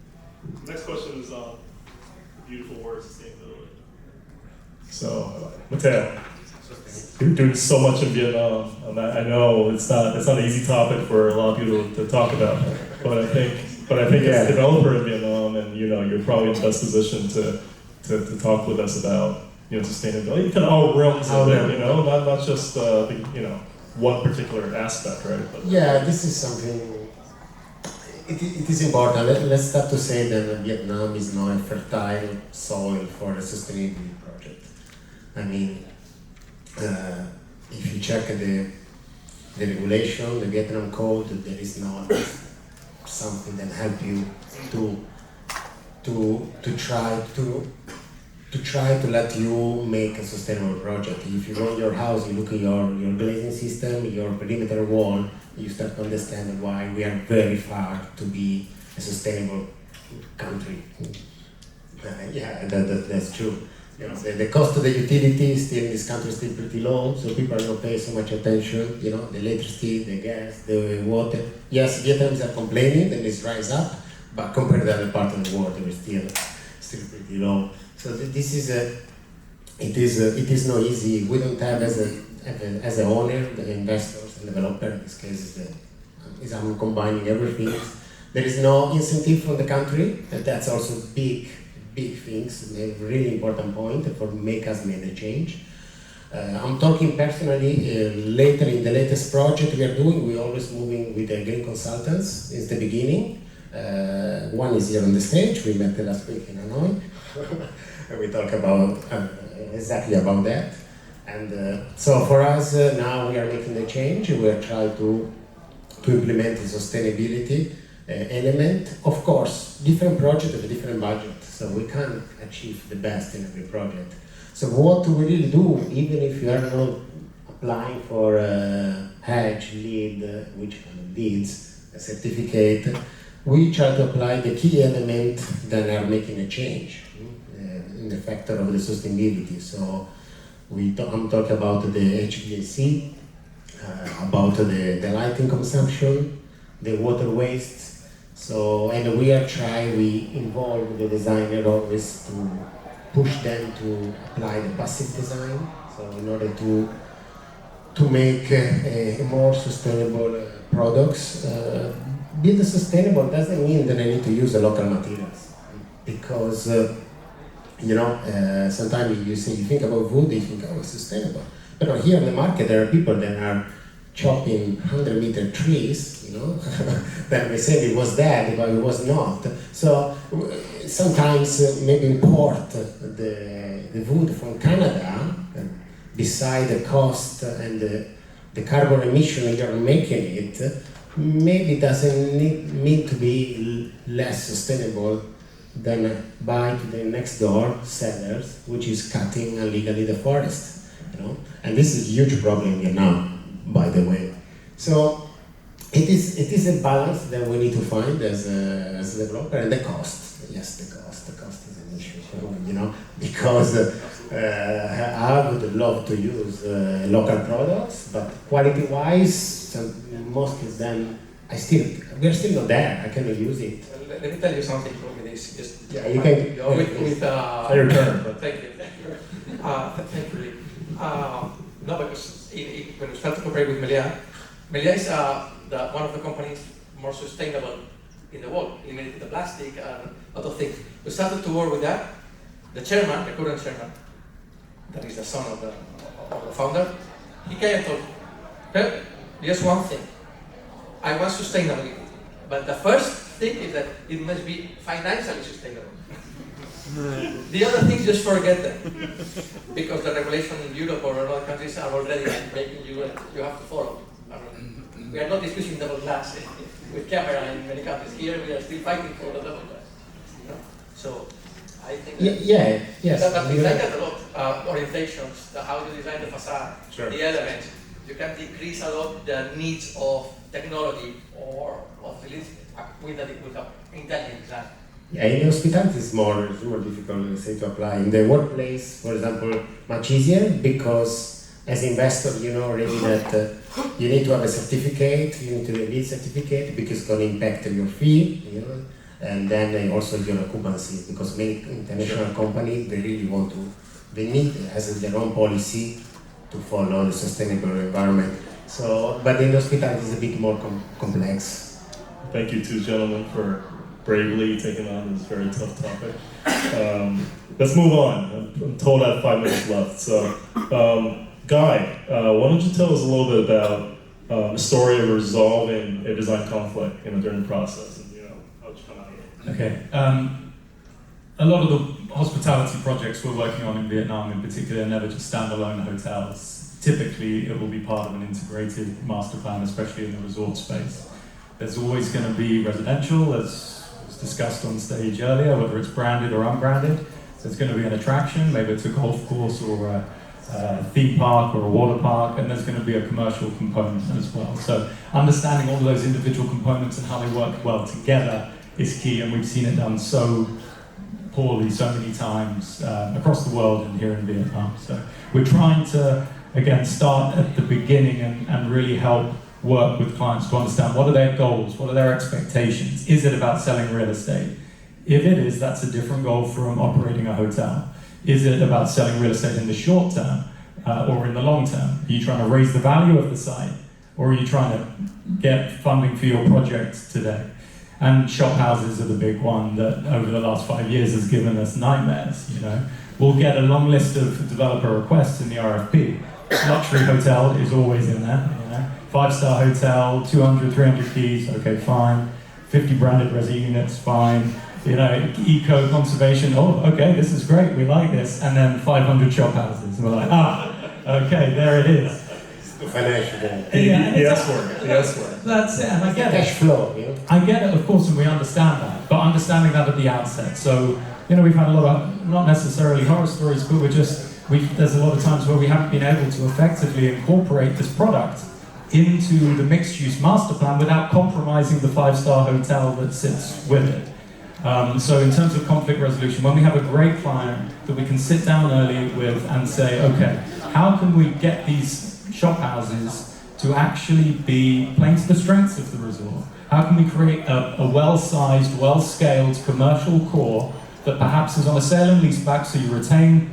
Next question is on the beautiful word sustainability. So, Mateo. You're doing so much in Vietnam, and I know it's not an easy topic for a lot of people to talk about. But I think as a developer in Vietnam, and you're probably in the best position to talk with us about sustainability. You can all realms of it, not just one particular aspect, right? But, this is something. It is important. Let's start to say that Vietnam is not a fertile soil for a sustainability project. I mean. If you check the regulation, the Vietnam code, there is not something that help you to try to let you make a sustainable project. If you go in your house, you look at your glazing system, your perimeter wall, you start to understand why we are very far to be a sustainable country. That's true. The cost of the utility still in this country is still pretty low, so people are not paying so much attention. The electricity, the gas, the water. Yes, Vietnamese are complaining that it's rise up, but compared to the other part of the world, it is still pretty low. So this is it is not easy. We don't have as a owner, the investors and developer. In this case, is I'm combining everything. There is no incentive from the country, and that's also big things, a really important point for make us make a change. I'm talking personally, later in the latest project we are doing, we're always moving with the green consultants since the beginning. One is here on the stage, we met last week in Hanoi, and we talk about exactly about that. And so for us, now we are making the change. We are trying to implement the sustainability element. Of course, different project have a different budget, so we can't achieve the best in every project. So what we really do, even if you are not applying for a hedge, lead, which kind of leads, a certificate, we try to apply the key element that are making a change in the factor of the sustainability. So I'm talking about the HVAC, about the lighting consumption, the water waste. So, and we involve the designer always to push them to apply the passive design. So in order to make a more sustainable products. Build sustainable doesn't mean that I need to use the local materials, because sometimes you think about wood, you think, oh, it's sustainable. But here in the market, there are people that are chopping 100-meter trees, that they said it was dead, but it was not. So sometimes maybe import the wood from Canada, beside the cost and the carbon emission you're making it, maybe doesn't need to be less sustainable than buy to the next door sellers, which is cutting illegally the forest, And this is a huge problem here now, by the way. So it is a balance that we need to find as a developer, and the cost. Yes, the cost is an issue, because I would love to use local products, but quality-wise, most of them, we're still not there. I cannot use it. Let me tell you something with this. Just yeah, you can. Your turn. Thank you. Thank you. No, because when we start to cooperate with Melia is one of the companies more sustainable in the world, eliminating the plastic and a lot of things. We started to work with that. The chairman, the current chairman, that is the son of the founder, he came and told me, "Well, just one thing. I want sustainability, but the first thing is that it must be financially sustainable. The other things, just forget them, because the regulation in Europe or in other countries are already making you have to follow. We are not discussing double glass with camera in many countries. Here we are still fighting for the double glass. So I think yes. But we like that a lot. Orientations, how you design the facade, sure. The elements. You can decrease a lot the needs of technology or of with intelligent design. Yeah, in hospitality it's more difficult, to apply. In the workplace, for example, much easier, because as investor, you know already that you need to have a certificate, you need to have a lead certificate, because it's going to impact your fee, and then also your occupancy, because many international companies, they really they need, as their own policy, to follow the sustainable environment. So, but in hospitality it's a bit more complex. Thank you two gentlemen for bravely taking on this very tough topic. Let's move on. I'm told I have 5 minutes left. So, Guy, why don't you tell us a little bit about the story of resolving a design conflict during the process, and how did you come out of it? Okay. A lot of the hospitality projects we're working on in Vietnam in particular are never just standalone hotels. Typically, it will be part of an integrated master plan, especially in the resort space. There's always going to be residential, as was discussed on stage earlier, whether it's branded or unbranded. So there's going to be an attraction, maybe it's a golf course or a theme park or a water park, and there's going to be a commercial component as well. So understanding all those individual components and how they work well together is key, and we've seen it done so poorly so many times across the world and here in Vietnam. So we're trying to, again, start at the beginning and really help work with clients to understand what are their goals, what are their expectations. Is it about selling real estate? If it is, that's a different goal from operating a hotel. Is it about selling real estate in the short term or in the long term? Are you trying to raise the value of the site, or are you trying to get funding for your project today? And shop houses are the big one that over the last 5 years has given us nightmares. We'll get a long list of developer requests in the RFP. Luxury hotel is always in there. 5-star hotel, 200, 300 keys, okay, fine. 50 branded resi units, fine. Eco conservation, oh, okay, this is great, we like this. And then 500 shop houses, and we're like, Okay, there it is. Financial. The S word. The S word. That's it, and I get Cash it. flow, you know? I get it, of course, and we understand that, but understanding that at the outset. So, we've had a lot of, not necessarily horror stories, but there's a lot of times where we haven't been able to effectively incorporate this product into the mixed-use master plan without compromising the 5-star hotel that sits with it. So in terms of conflict resolution, when we have a great client that we can sit down early with and say, okay, how can we get these shop houses to actually be playing to the strengths of the resort? How can we create a well-sized, well-scaled commercial core that perhaps is on a sale and leaseback, so you retain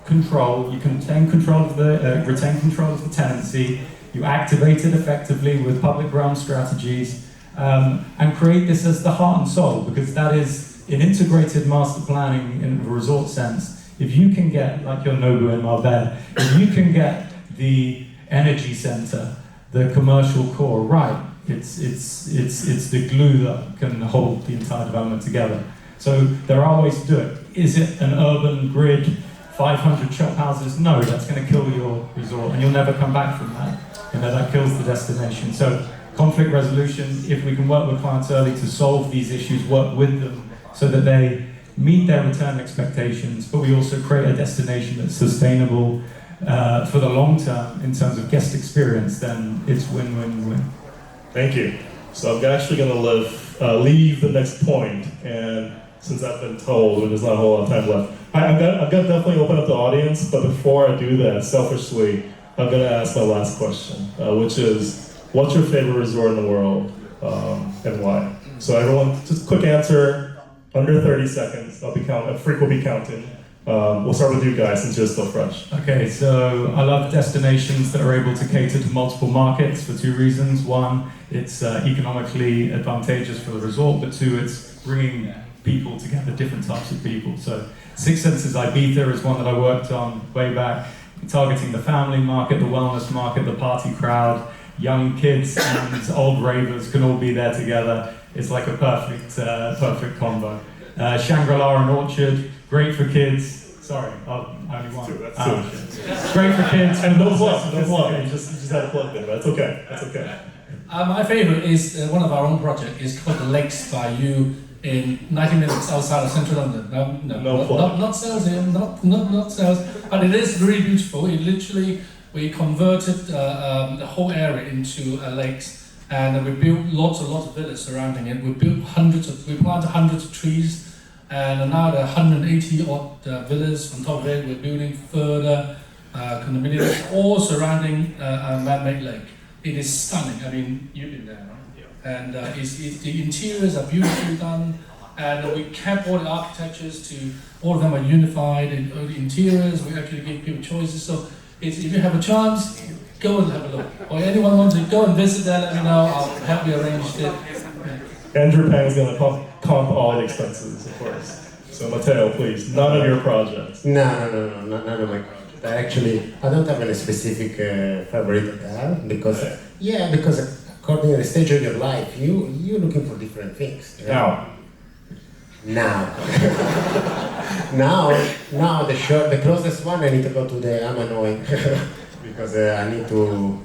control, you can retain control of the tenancy, you activate it effectively with public realm strategies, and create this as the heart and soul, because that is in integrated master planning in a resort sense. If you can get, like your Nobu in Marbella, if you can get the energy center, the commercial core right, it's the glue that can hold the entire development together. So there are ways to do it. Is it an urban grid, 500 shop houses? No, that's going to kill your resort, and you'll never come back from that. That kills the destination. So conflict resolution, if we can work with clients early to solve these issues, work with them so that they meet their return expectations, but we also create a destination that's sustainable for the long term in terms of guest experience, then it's win-win-win. Thank you. So I'm actually going to leave the next point, and since I've been told there's not a whole lot of time left, I'm going to definitely open up the audience, but before I do that, selfishly, I'm going to ask my last question, which is, what's your favorite resort in the world, and why? So everyone, just quick answer, under 30 seconds. A freak will be counting. We'll start with you guys since you're still fresh. Okay, so I love destinations that are able to cater to multiple markets for 2 reasons. 1, it's economically advantageous for the resort, but 2, it's bringing people together, different types of people. So Six Senses Ibiza is one that I worked on way back, targeting the family market, the wellness market, the party crowd. Young kids and old ravers can all be there together. It's like a perfect combo. Shangri-La and Orchard, great for kids. Sorry, only one. That's 2. Great for kids. And no plug. You just had a plug there, but that's okay. That's okay. My favorite is one of our own project. It's called the Lakes by You in 90 minutes outside of central London. Not sales here, not sales, but it is really beautiful. It literally, we converted the whole area into lakes, and we built lots of villas surrounding it. We planted hundreds of trees, and now there are 180 odd villas. On top of it, we're building further condominiums, all surrounding a man-made lake. It is stunning. I mean, you've been there, right? And the interiors are beautifully done, and we kept all the architectures to, all of them are unified in the interiors. We actually give people choices. So if you have a chance, go and have a look. Or anyone wants to go and visit there, let me know. I'll help you arrange it. Andrew Pang is going to comp all the expenses, of course. So Matteo, please, none of your projects. No, none of my projects. Actually, I don't have any specific favorite hotel because according to the stage of your life, you're looking for different things. Now, the closest one, I need to go to the Amanoi because I need to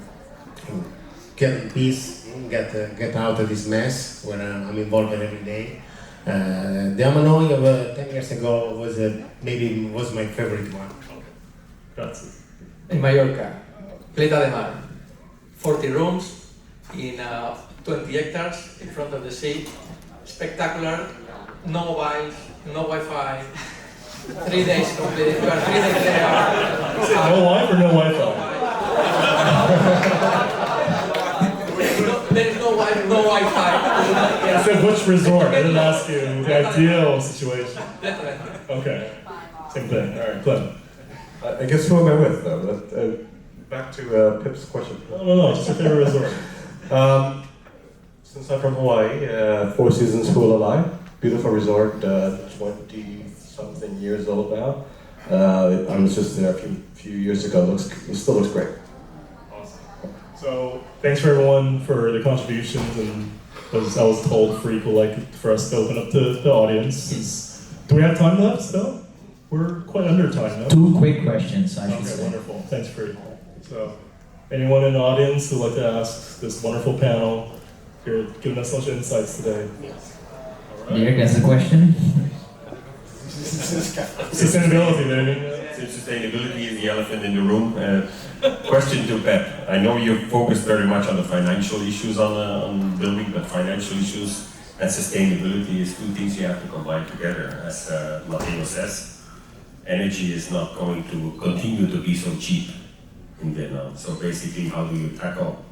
get in peace, get out of this mess where I'm involved in every day. The Amanoi of 10 years ago was my favorite one. Grazie. In Mallorca, Pleta de Mar, 40 rooms in 20 hectares in front of the sea. Spectacular, no mobiles, no Wi-Fi. 3 days completed. You are 3 days there. Is it no Wi-Fi or no Wi-Fi? There is no Wi-Fi. I said which resort? I didn't ask you the ideal situation. Okay, same thing. All right, Glenn. I guess who am I with though? Back to Pip's question. No, just your favorite resort. Since I'm from Hawaii, 4 Seasons Hualalai, beautiful resort, 20-something years old now. I was just there a few years ago. It still looks great. Awesome. So thanks for everyone for the contributions, and as I was told, Freak would like for us to open up to the audience. Do we have time left still? We're quite under time, no? 2 quick questions, I should Okay, say. wonderful. Thanks, Free. So, anyone in the audience who'd like to ask this wonderful panel, you're giving us such insights today. All right. Dirk, that's a question. Sustainability, baby. Since sustainability is the elephant in the room, question to Pep. I know you focused very much on the financial issues on building, but financial issues and sustainability is 2 things you have to combine together. As Matteo says, energy is not going to continue to be so cheap in Vietnam. So basically, how do you tackle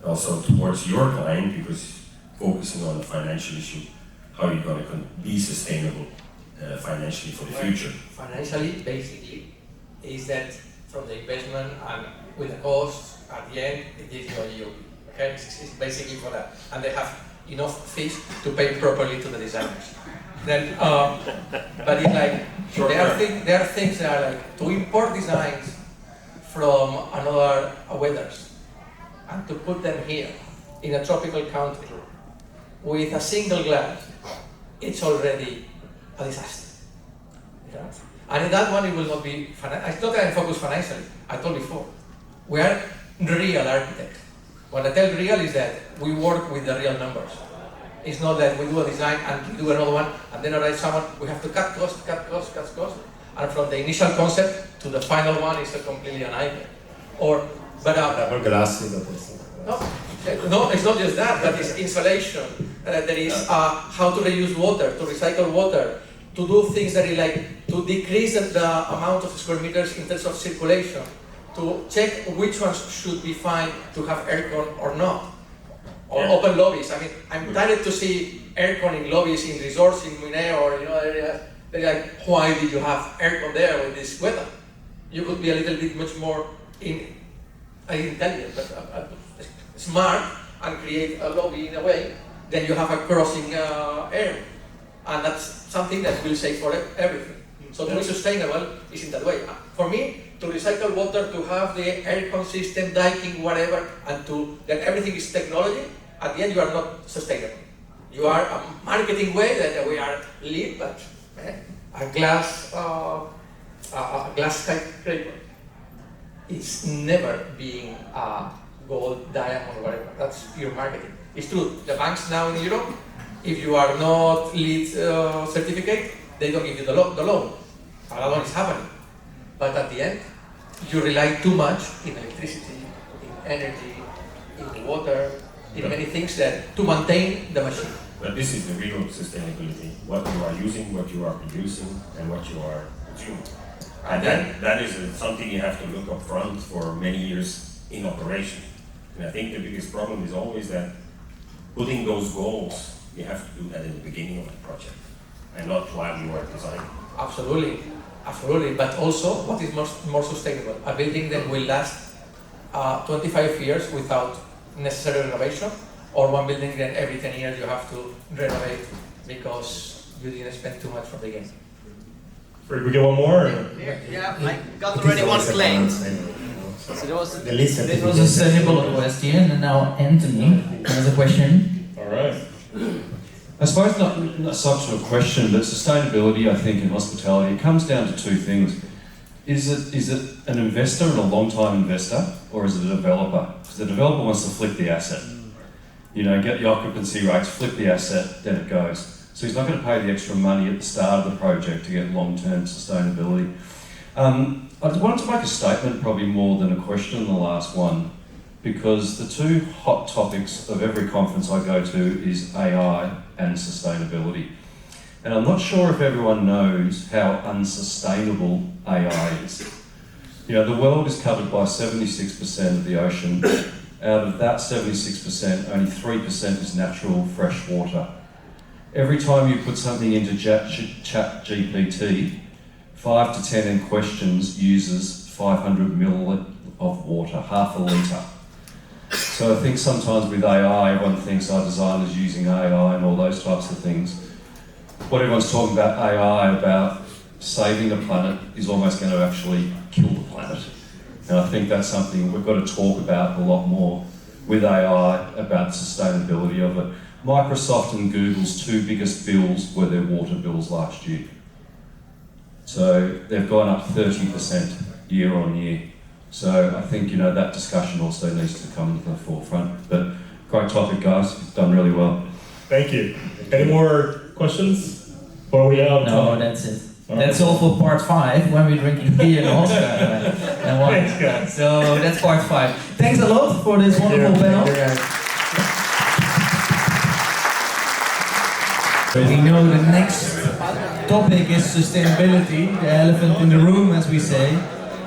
also towards your client, because focusing on the financial issue, how are you going to be sustainable financially for the future? Financially, basically, is that from the investment and with the cost, at the end, it gives you a yield. Okay, it's basically for that. And they have enough fees to pay properly to the designers. Then, but it's like, there are things that are like, to import designs from another weathers and to put them here in a tropical country with a single glass, it's already a disaster. Yeah? And in that one, it will not be, it's not that I focus financially, I told before. We are real architects. What I tell real is that we work with the real numbers. It's not that we do a design and do another one, and then arrives someone, we have to cut costs. And from the initial concept to the final one is a completely an nightmare. Double glass is no, it's not just that, but it's insulation. There is how to reuse water, to recycle water, to do things that is like, to decrease the amount of square meters in terms of circulation, to check which ones should be fine to have aircon or not. Or open lobbies. I mean, I'm tired to see aircon in lobbies in resorts in Mineo or areas. They're like, why did you have aircon there with this weather? You could be a little bit much more intelligent, but smart, and create a lobby in a way. Then you have a crossing air, and that's something that will save for everything. So to be sustainable is in that way. For me, to recycle water, to have the aircon system, dikeing, whatever, and then everything is technology. At the end, you are not sustainable. You are a marketing way that we are lit, but a glass skyscraper, it's never being gold, diamond, or whatever. That's pure marketing. It's true. The banks now in Europe, if you are not LEED certificate, they don't give you the loan. Another one is happening. But at the end, you rely too much in electricity, in energy, in water, in many things that to maintain the machine. But this is the real sustainability. What you are using, what you are producing, and what you are consuming. And that is something you have to look up front for many years in operation. And I think the biggest problem is always that putting those goals, you have to do that in the beginning of the project, and not while you are designing. Absolutely. But also, what is more sustainable? A building that will last 25 years without necessary renovation, or one building that every 10 years you have to renovate because you didn't spend too much from the beginning. Free, we get one more? Yeah, I got already one claim. So there was This was a sustainable question, and now Anthony has a question. All right. I suppose not such a question, but sustainability, I think, in hospitality, it comes down to 2 things. Is it an investor and a long-time investor, or is it a developer? Because the developer wants to flip the asset. Get the occupancy rates, flip the asset, then it goes. So he's not going to pay the extra money at the start of the project to get long-term sustainability. I wanted to make a statement, probably more than a question, the last one, because the 2 hot topics of every conference I go to is AI and sustainability. And I'm not sure if everyone knows how unsustainable AI is. The world is covered by 76% of the ocean. Out of that 76%, only 3% is natural fresh water. Every time you put something into ChatGPT, 5 to 10 questions uses 500 milliliters of water, half a litre. So I think sometimes with AI, everyone thinks our designers using AI and all those types of things. What everyone's talking about AI, about saving the planet, is almost going to actually kill the planet. And I think that's something we've got to talk about a lot more with AI, about sustainability of it. Microsoft and Google's 2 biggest bills were their water bills last year. So they've gone up 30% year on year. So I think, you know, that discussion also needs to come to the forefront. But great topic, guys. You've done really well. Thank you. Any more questions? Or we out? No, that's it. That's all for part 5 when we're drinking beer in Oscar and wine. Thanks, guys. So that's part 5. Thanks a lot for this wonderful panel. We know the next topic is sustainability, the elephant in the room, as we say.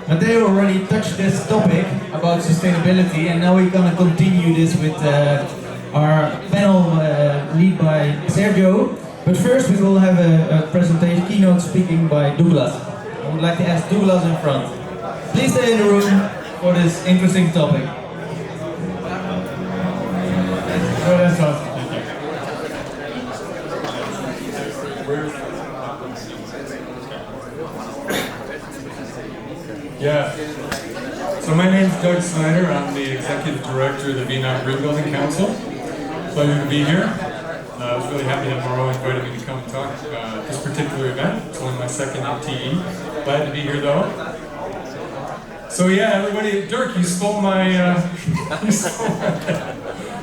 But they already touched this topic about sustainability, and now we're going to continue this with our panel lead by Sergio. But first we will have a presentation, keynote speaking by Douglas. I would like to ask Douglas in front. Please stay in the room for this interesting topic. Oh, that's awesome. Yeah. So my name's Doug Snyder. I'm the Executive Director of the Vietnam Green Building Council. Pleasure to be here. I was really happy that Mauro invited me to come and talk at this particular event. It's only my second MTE. Glad to be here though. So yeah, everybody, Dirk, you stole my,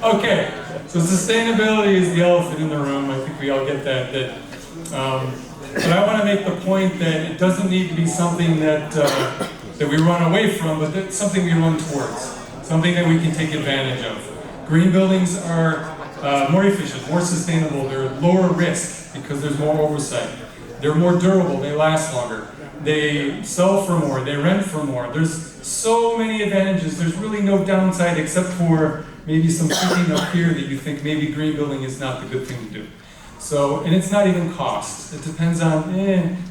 Okay, so sustainability is the elephant in the room. I think we all get that. But I want to make the point that it doesn't need to be something that we run away from, but that's something we run towards, something that we can take advantage of. Green buildings are more efficient, more sustainable, they're lower risk because there's more oversight. They're more durable, they last longer. They sell for more, they rent for more. There's so many advantages. There's really no downside except for maybe some thinking up here that you think maybe green building is not the good thing to do. So, and it's not even cost. It depends on,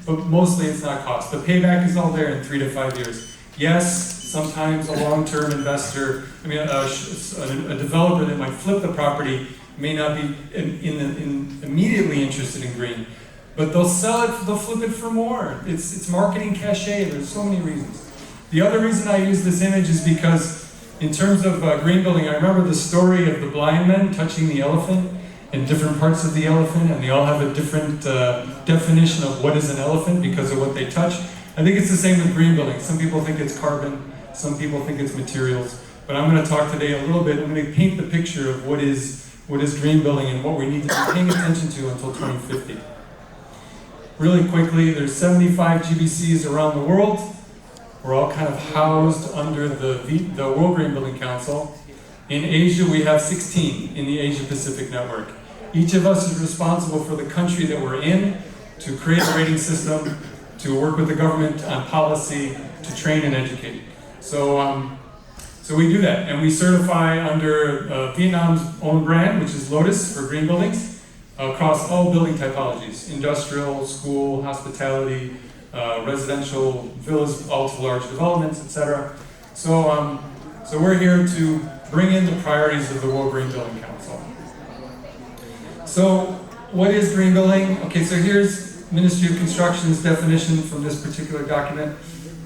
but mostly it's not cost. The payback is all there in 3 to 5 years. Yes, sometimes a long-term investor, a developer that might flip the property may not be immediately interested in green, but they'll sell it, they'll flip it for more. It's marketing cachet. There's so many reasons. The other reason I use this image is because in terms of green building, I remember the story of the blind men touching the elephant in different parts of the elephant, and they all have a different definition of what is an elephant because of what they touch. I think it's the same with green building. Some people think it's carbon, some people think it's materials, but I'm going to talk today a little bit. I'm going to paint the picture of what is green building and what we need to be paying attention to until 2050. Really quickly, there's 75 GBCs around the world. We're all kind of housed under the World Green Building Council. In Asia, we have 16 in the Asia Pacific Network. Each of us is responsible for the country that we're in, to create a rating system, to work with the government on policy, to train and educate. So we do that, and we certify under Vietnam's own brand, which is Lotus for green buildings, across all building typologies: industrial, school, hospitality, residential, villas, all to large developments, etc. So we're here to bring in the priorities of the World Green Building Council. So what is green building? Okay, so here's Ministry of Construction's definition from this particular document.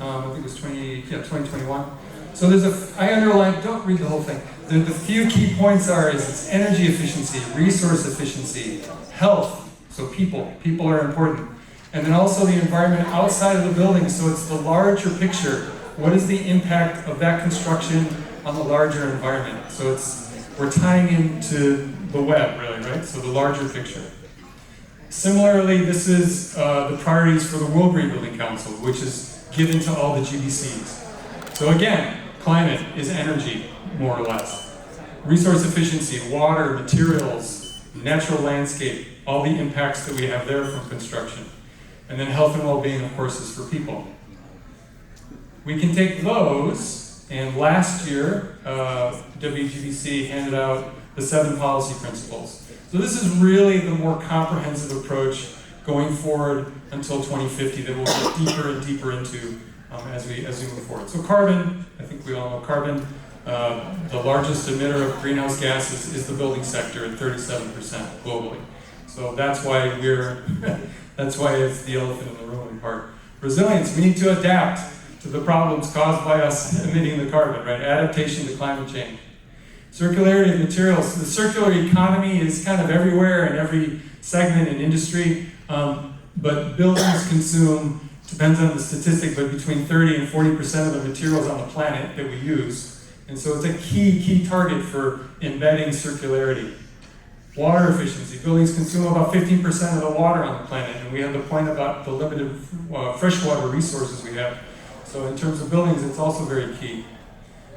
I think it was 2021. So I underlined, don't read the whole thing. The few key points is it's energy efficiency, resource efficiency, health, so people are important. And then also the environment outside of the building, so it's the larger picture. What is the impact of that construction on the larger environment? So we're tying into the web, really, right? So the larger picture. Similarly, this is the priorities for the World Green Building Council, which is given to all the GBCs. So again, climate is energy, more or less. Resource efficiency, water, materials, natural landscape, all the impacts that we have there from construction. And then health and well-being, of course, is for people. We can take those, and last year, WGBC handed out the 7 policy principles. So this is really the more comprehensive approach going forward until 2050 that we'll get deeper and deeper into as we move forward. So carbon, I think we all know carbon. The largest emitter of greenhouse gases is the building sector at 37% globally. So that's why that's why it's the elephant in the room in part. Resilience, we need to adapt to the problems caused by us emitting the carbon, right? Adaptation to climate change. Circularity of materials. The circular economy is kind of everywhere in every segment and industry, but buildings consume depends on the statistic, but between 30 and 40% of the materials on the planet that we use. And so it's a key target for embedding circularity. Water efficiency. Buildings consume about 15% of the water on the planet, and we have the point about the limited freshwater resources we have. So in terms of buildings, it's also very key.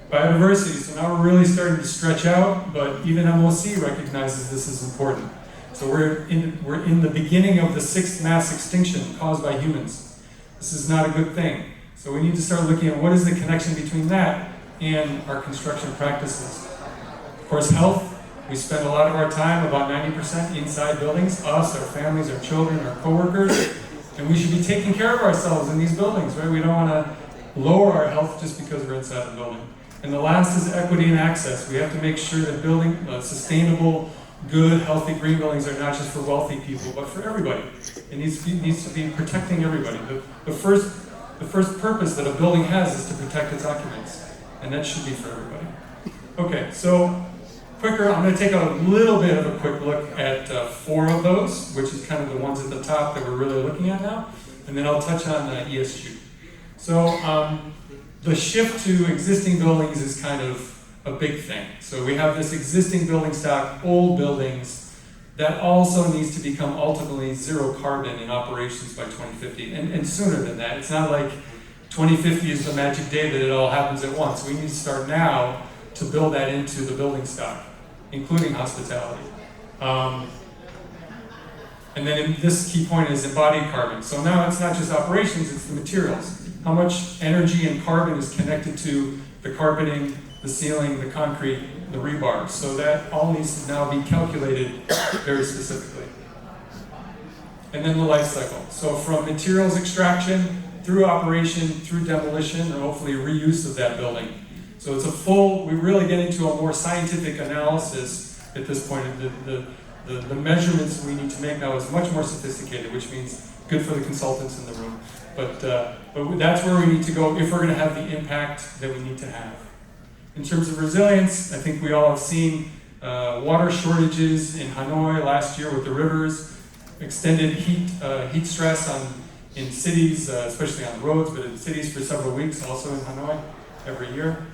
Biodiversity. So now we're really starting to stretch out, but even MOC recognizes this is important. So we're in the beginning of the 6th mass extinction caused by humans. This is not a good thing. So we need to start looking at what is the connection between that and our construction practices. Of course, health. We spend a lot of our time, about 90%, inside buildings, us, our families, our children, our coworkers, and we should be taking care of ourselves in these buildings, right? We don't want to lower our health just because we're inside the building. And the last is equity and access. We have to make sure that building sustainable, good, healthy green buildings are not just for wealthy people, but for everybody. It needs to be protecting everybody. The first purpose that a building has is to protect its occupants, and that should be for everybody. Okay, so quicker, I'm going to take a little bit of a quick look at 4 of those, which is kind of the ones at the top that we're really looking at now, and then I'll touch on ESG. So the shift to existing buildings is kind of a big thing. So we have this existing building stock, old buildings, that also needs to become ultimately zero carbon in operations by 2050, and sooner than that. It's not like 2050 is the magic day that it all happens at once. We need to start now to build that into the building stock, including hospitality. And then this key point is embodied carbon. So now it's not just operations, it's the materials. How much energy and carbon is connected to the carpeting, the ceiling, the concrete, the rebar. So that all needs to now be calculated very specifically. And then the life cycle. So from materials extraction, through operation, through demolition, and hopefully reuse of that building. So it's we really get into a more scientific analysis at this point. The measurements we need to make now is much more sophisticated, which means good for the consultants in the room. But that's where we need to go if we're going to have the impact that we need to have. In terms of resilience, I think we all have seen water shortages in Hanoi last year with the rivers, extended heat stress in cities, especially on the roads, but in cities for several weeks, also in Hanoi every year.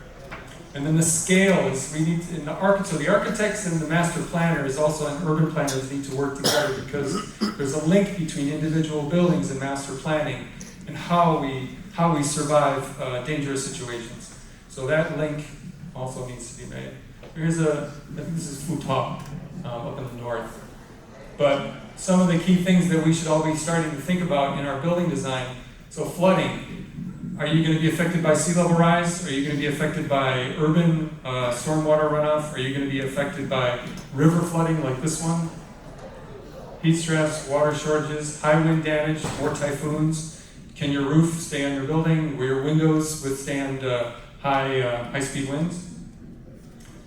And then the scale is so the architects and the master planners also and urban planners need to work together because there's a link between individual buildings and master planning and how we survive dangerous situations. So that link also needs to be made. I think this is Futop up in the north. But some of the key things that we should all be starting to think about in our building design. So flooding. Are you going to be affected by sea level rise? Are you going to be affected by urban stormwater runoff? Are you going to be affected by river flooding like this one? Heat stress, water shortages, high wind damage, more typhoons. Can your roof stay on your building? Will your windows withstand high-speed winds?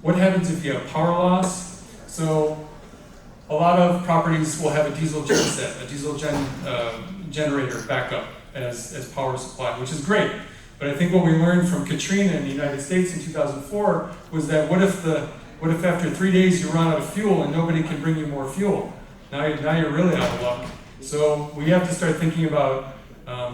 What happens if you have power loss? So a lot of properties will have a diesel genset, a diesel generator backup as power supply, which is great. But I think what we learned from Katrina in the United States in 2004 was that what if after 3 days you run out of fuel and nobody can bring you more fuel? Now you're really out of luck. So we have to start thinking about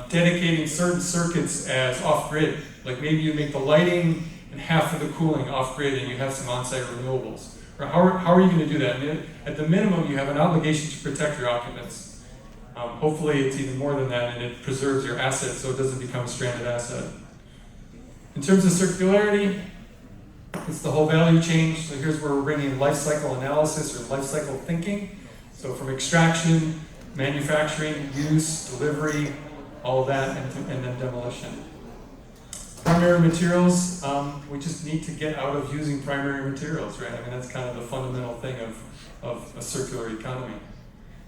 dedicating certain circuits as off-grid. Like maybe you make the lighting and half of the cooling off-grid and you have some on-site renewables. Or how are you going to do that? And at the minimum, you have an obligation to protect your occupants. Hopefully it's even more than that and it preserves your asset so it doesn't become a stranded asset. In terms of circularity, it's the whole value chain. So here's where we're bringing life cycle analysis or life cycle thinking. So from extraction, manufacturing, use, delivery, all of that, and then demolition. Primary materials, we just need to get out of using primary materials, right? I mean, that's kind of the fundamental thing of a circular economy.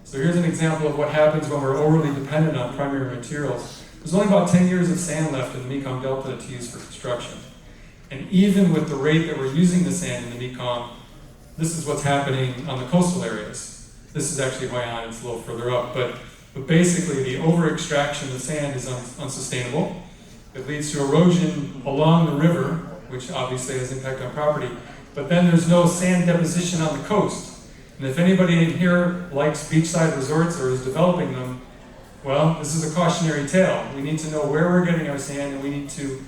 So here's an example of what happens when we're overly dependent on primary materials. There's only about 10 years of sand left in the Mekong Delta to use for construction. And even with the rate that we're using the sand in the Mekong, this is what's happening on the coastal areas. This is actually Hoi An, it's a little further up, but basically the over-extraction of sand is unsustainable. It leads to erosion along the river, which obviously has impact on property, but then there's no sand deposition on the coast. And if anybody in here likes beachside resorts or is developing them, Well, this is a cautionary tale. We need to know where we're getting our sand, and we need to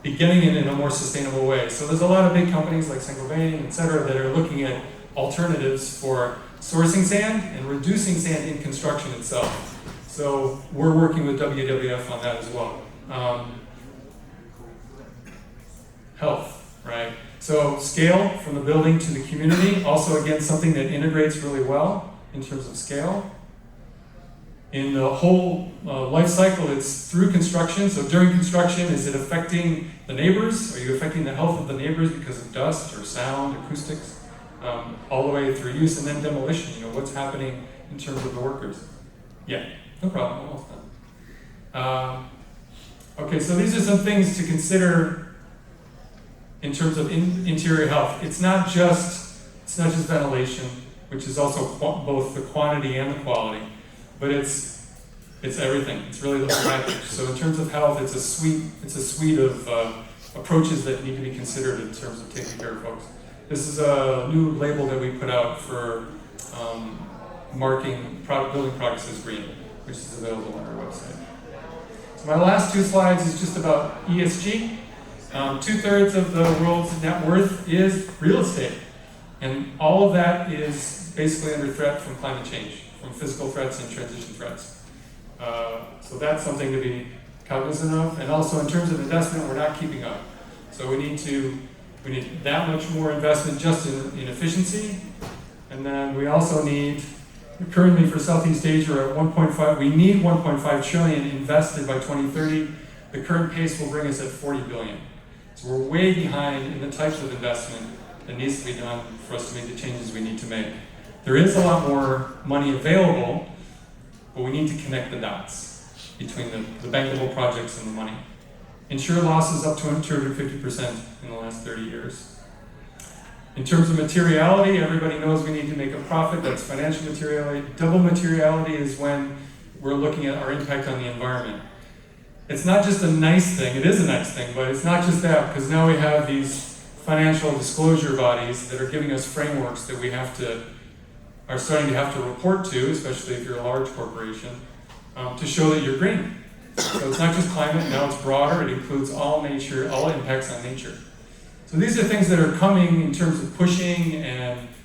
be getting it in a more sustainable way. So there's a lot of big companies like Saint-Gobain, et cetera, that are looking at alternatives for sourcing sand and reducing sand in construction itself. So we're working with WWF on that as well. Health, right? So scale from the building to the community, also again something that integrates really well in terms of scale. In the whole life cycle, it's through construction. So during construction, is it affecting the neighbors? Are you affecting the health of the neighbors because of dust or sound, acoustics? All the way through use, and then demolition. You know, what's happening in terms of the workers? Yeah, no problem, almost done. Okay, so these are some things to consider in terms of interior health. It's not just ventilation, which is also both the quantity and the quality, but it's everything. It's really the whole package. So in terms of health, it's a suite of approaches that need to be considered in terms of taking care of folks. This is a new label that we put out for marking building products as green, which is available on our website. So my last two slides is just about ESG. 2/3 of the world's net worth is real estate. And all of that is basically under threat from climate change, from physical threats and transition threats. So that's something to be cognizant of. And also in terms of investment, we're not keeping up. So we need that much more investment just in efficiency. And then we also need, currently for Southeast Asia, we're at 1.5, we need 1.5 trillion invested by 2030. The current pace will bring us at 40 billion. So we're way behind in the types of investment that needs to be done for us to make the changes we need to make. There is a lot more money available, but we need to connect the dots between the bankable projects and the money. Insure losses up to 250% in the last 30 years. In terms of materiality, everybody knows we need to make a profit. That's financial materiality. Double materiality is when we're looking at our impact on the environment. It's not just a nice thing. It is a nice thing, but it's not just that, because now we have these financial disclosure bodies that are giving us frameworks that we are starting to have to report to, especially if you're a large corporation, to show that you're green. So it's not just climate, now it's broader, it includes all nature, all impacts on nature. So these are things that are coming in terms of pushing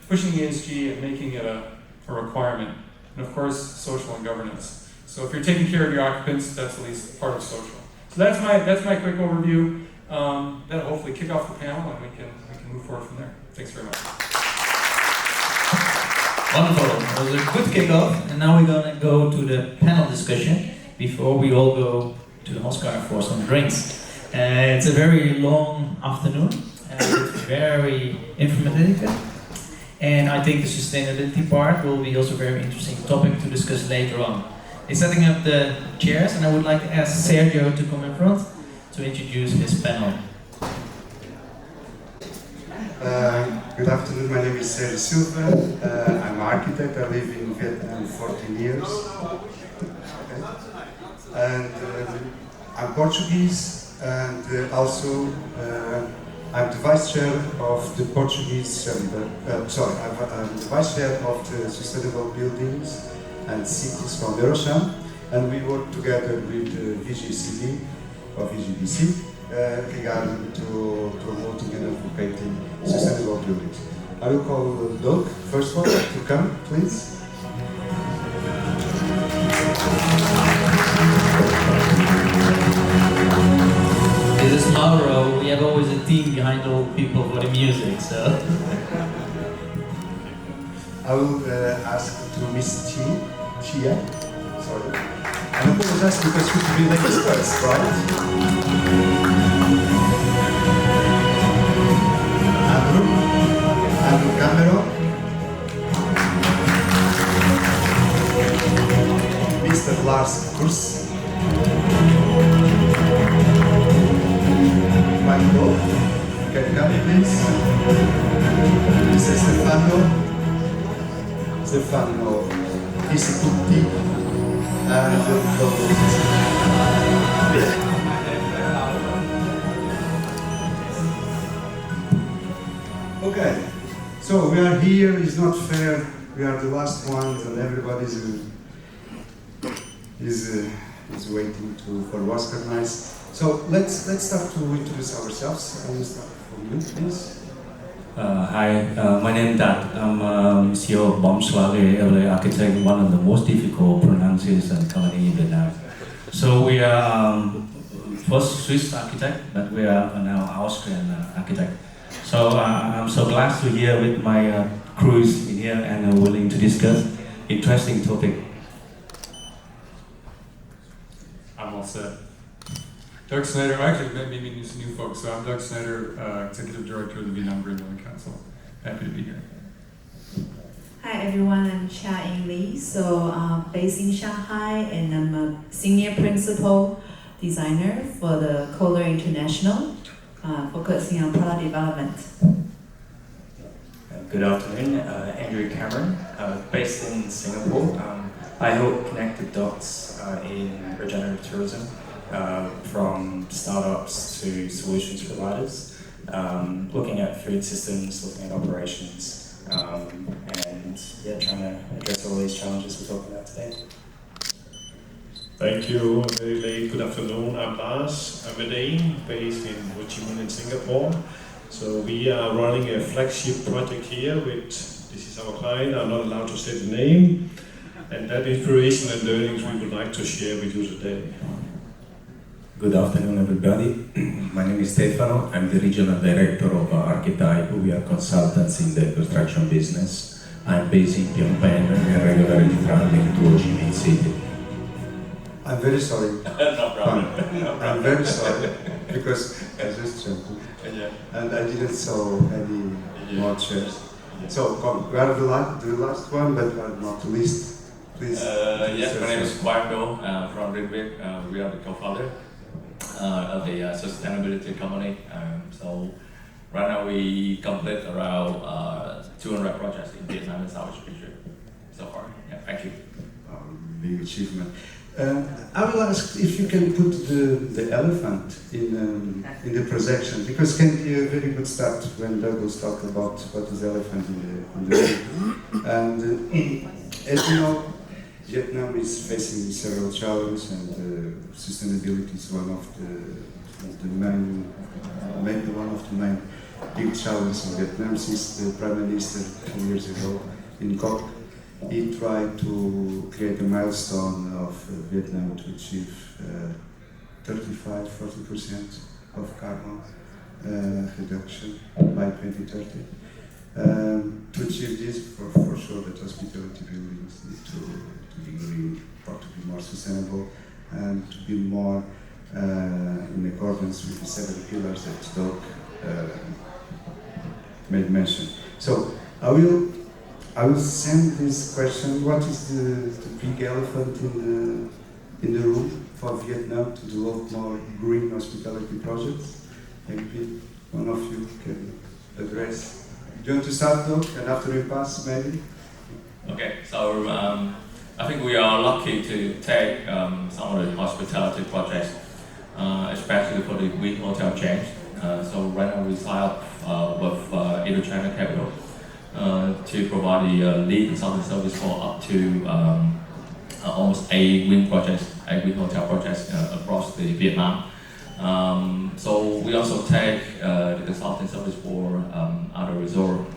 ESG and making it a requirement. And of course, social and governance. So if you're taking care of your occupants, that's at least part of social. So that's my quick overview. That'll hopefully kick off the panel and we can move forward from there. Thanks very much. Wonderful. It was a good kickoff, and now we're going to go to the panel discussion before we all go to the Oscar for some drinks. It's a very long afternoon, and it's very informative, and I think the sustainability part will be also a very interesting topic to discuss later on. They're setting up the chairs, and I would like to ask Sergio to come in front to introduce his panel. Good afternoon, my name is Sergio Silva. I'm an architect, I live in Vietnam 14 years. Okay. And I'm Portuguese, and also I'm the vice chair of the Portuguese, I'm the vice chair of the Sustainable Buildings and Cities Foundation, and we work together with VGCD or VGBC regarding to promoting and advocating sustainable buildings. I will call Doug, first one, to come, please. This is Mauro. We have always a team behind all people for the music, so. I will ask to Miss Chia. Sorry. I apologize because you should be ladies first, right? Andrew Cameron. Mr. Lars Kurs. Michael, can you come please? Mr. Stefano Isikuti, and okay, so we are here, it's not fair, we are the last ones and everybody's is waiting for was recognized. So let's start to introduce ourselves. I will start from you, please. Hi, my name is Dat. I'm CEO of Bomswale LA Architect, one of the most difficult pronunciation company in Vietnam. So we are first Swiss architect, but we are now Austrian architect. So I'm so glad to hear with my crews in here and willing to discuss interesting topic. I'm all set. Doug Snyder, actually, maybe these new folks. So I'm Doug Snyder, Executive Director of the Vietnam Green Building Council. Happy to be here. Hi everyone, I'm Chia Ying. So based in Shanghai, and I'm a Senior Principal Designer for the Kohler International, focusing on product development. Good afternoon, Andrew Cameron, based in Singapore. I help connect the dots in regenerative tourism, from startups to solutions providers, looking at food systems, looking at operations, and yeah, trying to address all these challenges we're talking about today. Thank you. Very late. Good afternoon. I'm Lars. I'm a Dane based in Ho Chi Minh in Singapore. So we are running a flagship project here with, this is our client, I'm not allowed to say the name, and that inspiration and learnings we would like to share with you today. Good afternoon, everybody. My name is Stefano. I'm the Regional Director of Archetype. We are consultants in the construction business. I'm based in Phnom Penh and regularly traveling to Ho Chi Minh City. I'm very sorry. No problem. I'm very sorry because I just jumped and I didn't saw any more chairs. So come, we are the last one, but not the least. Please. Yes, my name is Quang Do from Rinwick. We are the co-founder of the sustainability company. So right now we complete around 200 projects in Vietnam and Southeast Asia so far. Yeah, thank you. Big achievement. I will ask if you can put the elephant in the projection, because it can be a very good start when Douglas talked about what is the elephant in the room. And as you know, Vietnam is facing several challenges, and sustainability is one of the main, maybe one of the main big challenges in Vietnam. Since the Prime Minister 2 years ago in COP, he tried to create a milestone of Vietnam to achieve 35–40% of carbon reduction by 2030. To achieve this, for sure, that hospitality buildings need to be green, or to be more sustainable, and to be more in accordance with the 7 pillars that Doug made mention. So I will send this question: what is the big elephant in the room for Vietnam to develop more green hospitality projects? Maybe one of you can address. Do you want to start, Doug, and after we pass, maybe? Okay, so I think we are lucky to take some of the hospitality projects, especially for the Green Hotel chains. So right now we sign up with Indochina Capital to provide the lead consulting service for up to almost 8 wind hotel projects across the Vietnam. So we also take the consulting service for other resorts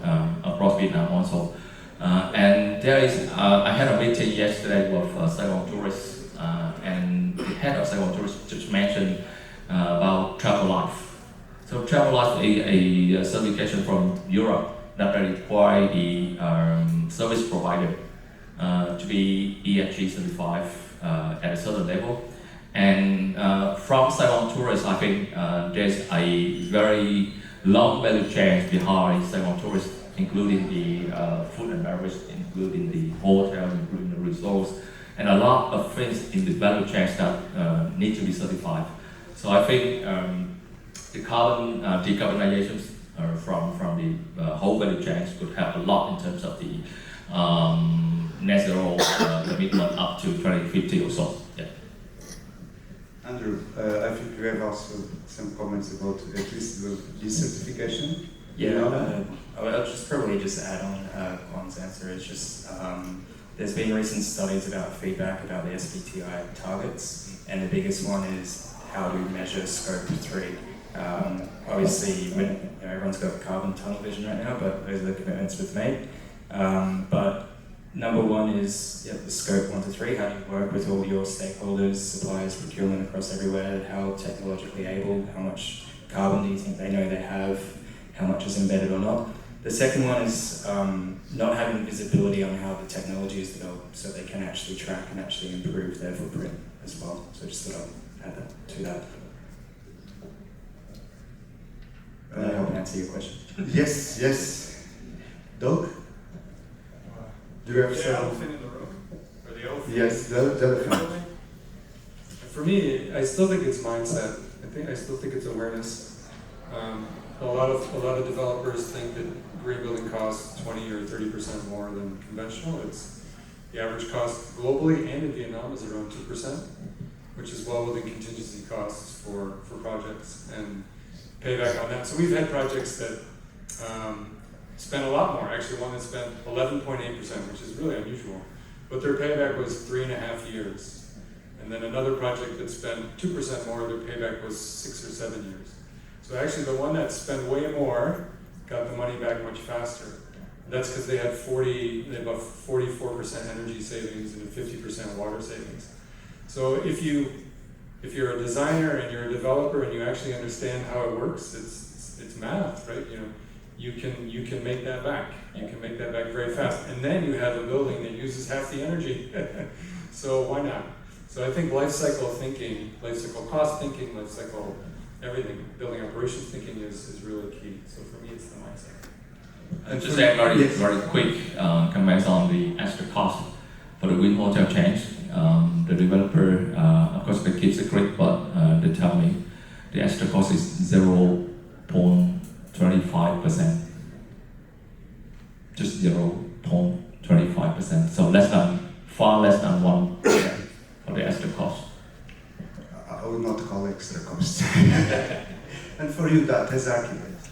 across Vietnam also. And there is, I had a meeting yesterday with Saigon Tourists, and the head of Saigon Tourists just mentioned about Travel Life. So Travel Life is a certification from Europe that require the service provider to be ESG certified at a certain level. And from Saigon Tourists, I think there's a very long value chain behind Saigon Tourists, including the food and beverage, including the hotel, including the resorts, and a lot of things in the value chains that need to be certified. So I think the carbon decarbonization from the whole value chains could help a lot in terms of the net zero commitment up to 2050 or so. Yeah. Andrew, I think you have also some comments about at least the certification. Yeah, I'll just probably just add on Kwang's answer. It's just there's been recent studies about feedback about the SBTI targets, and the biggest one is how do we measure scope 3. Obviously, everyone's got carbon tunnel vision right now, but those are the commitments we've made. But number one is the scope 1 to 3. How do you work with all your stakeholders, suppliers, procurement across everywhere? How technologically able? How much carbon do you think they know they have? How much is embedded or not? The second one is not having visibility on how the technology is developed, so they can actually track and actually improve their footprint as well. So just thought I'd add that to that. I hope I answer your question. Yes, yes. Doug? Do you have the some? elephant in the room? Or the elephant? Yes, the elephant. For me, I still think it's mindset. I still think it's awareness. A lot of developers think that green building costs 20 or 30% more than conventional. It's the average cost globally and in Vietnam is around 2%, which is well within contingency costs for projects and payback on that. So we've had projects that spent a lot more. Actually, one that spent 11.8%, which is really unusual, but their payback was 3.5 years. And then another project that spent 2% more, their payback was 6 or 7 years. So actually the one that spent way more got the money back much faster. That's because they had about 44% energy savings and 50% water savings. So if you're a designer and you're a developer and you actually understand how it works, it's math, right? You can make that back. You can make that back very fast. And then you have a building that uses half the energy. So why not? So I think life cycle thinking, life cycle cost thinking, life cycle everything, building operations thinking is really key. So for me, it's the mindset. And just add very quick comments on the extra cost for the wind hotel change. The developer, of course, they keep secret, but they tell me the extra cost is 0.25%. Just 0.25%. So far less than 1% for the extra cost. I would not call extra cost. And for you, that as architect,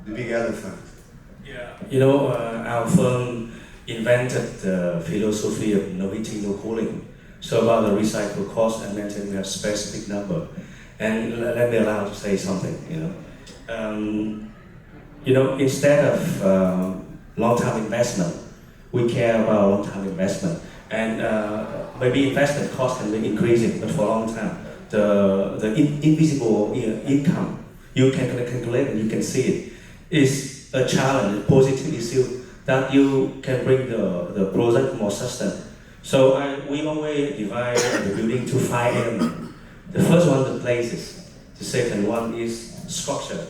the big elephant. Yeah. Our firm invented the philosophy of no heating, no cooling. So about the recycle cost, I mentioned we have specific number. And let me allow to say something. Instead of long-term investment, we care about long-term investment. And maybe investment cost can be increasing, but for a long time, the invisible income, you can calculate and you can see it, is a challenge, a positive issue that you can bring the project more sustainable. So we always divide the building to 5 elements. The first one, the places. The second one is structure.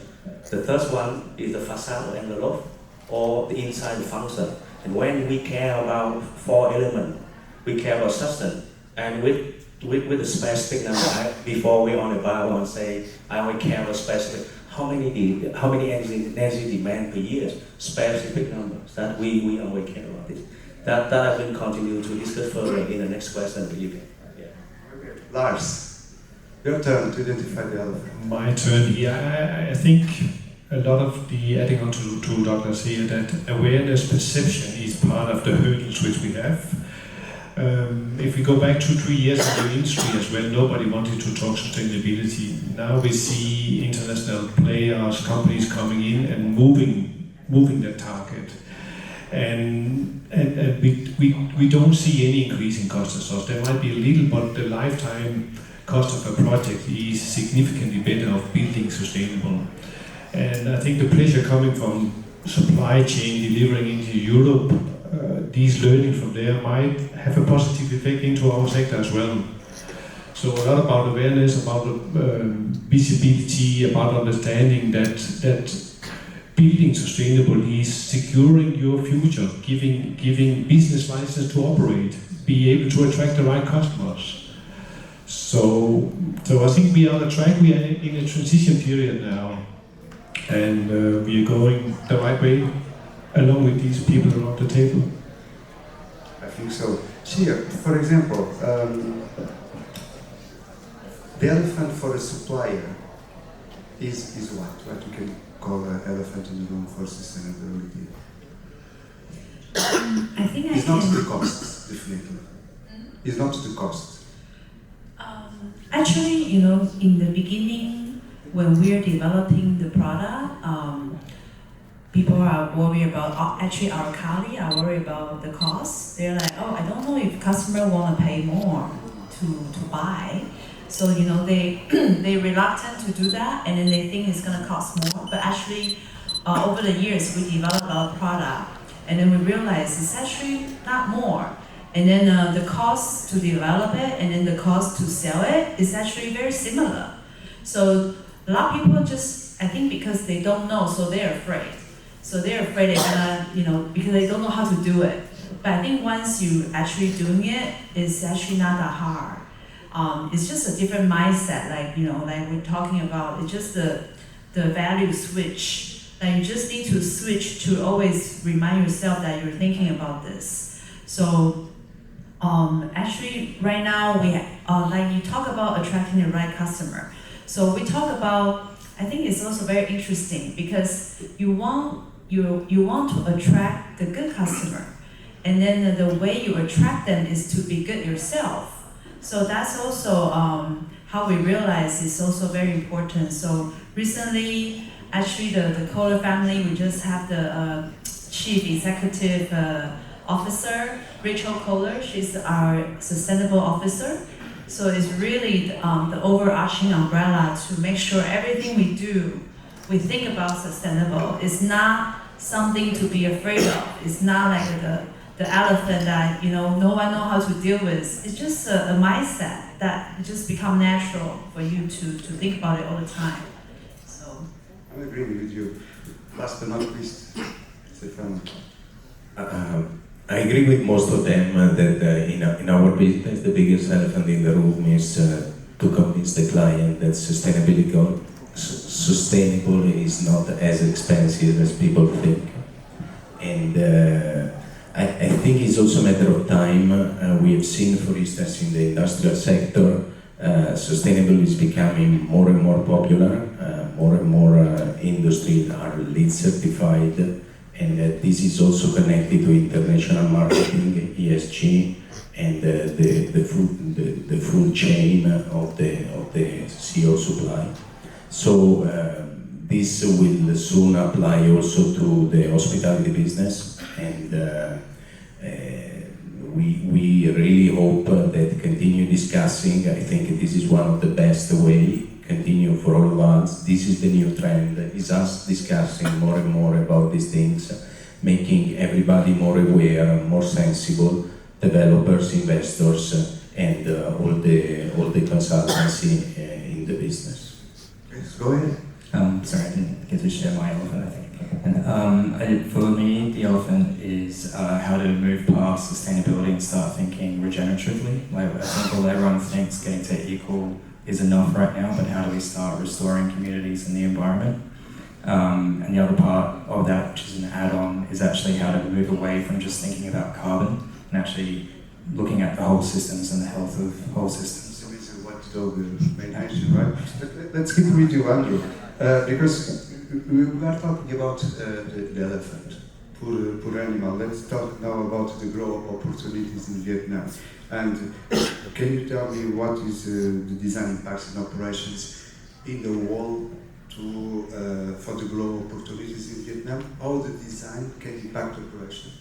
The third one is the facade and the loft, or the inside function. And when we care about 4 elements, we care about substance. And with the specific number, before we on the bar and say, I only care about specific, how many energy demand per year, specific numbers, that we only care about this. That I will continue to discuss further in the next question. Okay. Lars, your turn to identify the elephant. My turn here. I think a lot of the adding on to Douglas here, that awareness perception is part of the hurdles which we have. If we go back 2-3 years in the industry as well, nobody wanted to talk sustainability. Now we see international players, companies coming in and moving the target. And we don't see any increase in cost of source. There might be a little, but the lifetime cost of a project is significantly better of building sustainable. And I think the pressure coming from supply chain delivering into Europe, these learnings from there might have a positive effect into our sector as well. So a lot about awareness, about visibility, about understanding that building sustainable is securing your future, giving business license to operate, be able to attract the right customers. So I think we are on the track. We are in a transition period now, and we are going the right way along with these people around the table. I think so. Chia, for example, the elephant for a supplier is what you can call an elephant in the room for sustainability. I think it's not the cost, definitely. It's not the cost. Actually, you know, in the beginning, when we're developing the product, people are worried about, actually our colleagues are worried about the cost. They're like, oh, I don't know if customer want to pay more to buy. So, you know, they're reluctant to do that, and then they think it's going to cost more. But actually, over the years, we developed our product, and then we realized it's actually not more. And then the cost to develop it, and then the cost to sell it is actually very similar. So a lot of people just, I think because they don't know, so they're afraid. So they're afraid they're gonna, you know, because they don't know how to do it. But I think once you actually doing it, it's actually not that hard. It's just a different mindset, like, you know, like we're talking about, it's just the value switch. Like you just need to switch to always remind yourself that you're thinking about this. So actually right now we like you talk about attracting the right customer. So we talk about, I think it's also very interesting because you want to attract the good customer, and then the way you attract them is to be good yourself. So that's also how we realize it's also very important. So recently, actually the Kohler family, we just have the Chief Executive Officer, Rachel Kohler. She's our Sustainable Officer. So it's really the overarching umbrella to make sure everything we do, we think about sustainable. It's not something to be afraid of. It's not like the elephant that, you know, no one knows how to deal with. It's just a mindset that it just become natural for you to think about it all the time. So I'm agreeing with you. Last but not least, Stefano. I agree with most of them that in our business the biggest elephant in the room is to convince the client that sustainable is not as expensive as people think. And I think it's also a matter of time. We have seen, for instance, in the industrial sector, sustainable is becoming more and more popular. More and more industries are LEED certified, and this is also connected to international marketing, ESG, and the full chain of the CO supply. So this will soon apply also to the hospitality business, and we really hope that continue discussing. I think this is one of the best way. Continue for all of us. This is the new trend. Is us discussing more and more about these things, making everybody more aware, more sensible, developers, investors, and all the consultancy in the business. Yes, go ahead. Sorry, I didn't get to share my elephant, I think. And for me, the elephant is how to move past sustainability and start thinking regeneratively. Like, I think everyone thinks getting to equal is enough right now, but how do we start restoring communities and the environment? And the other part of that, which is an add-on, is actually how to move away from just thinking about carbon and actually looking at the whole systems and the health of whole systems. So this is what the main issue, right? Let's keep with you, Andrew, because we are talking about the elephant, poor animal. Let's talk now about the growth opportunities in Vietnam. And can you tell me what is the design impacts and operations in the world for the growth opportunities in Vietnam? How the design can impact operations?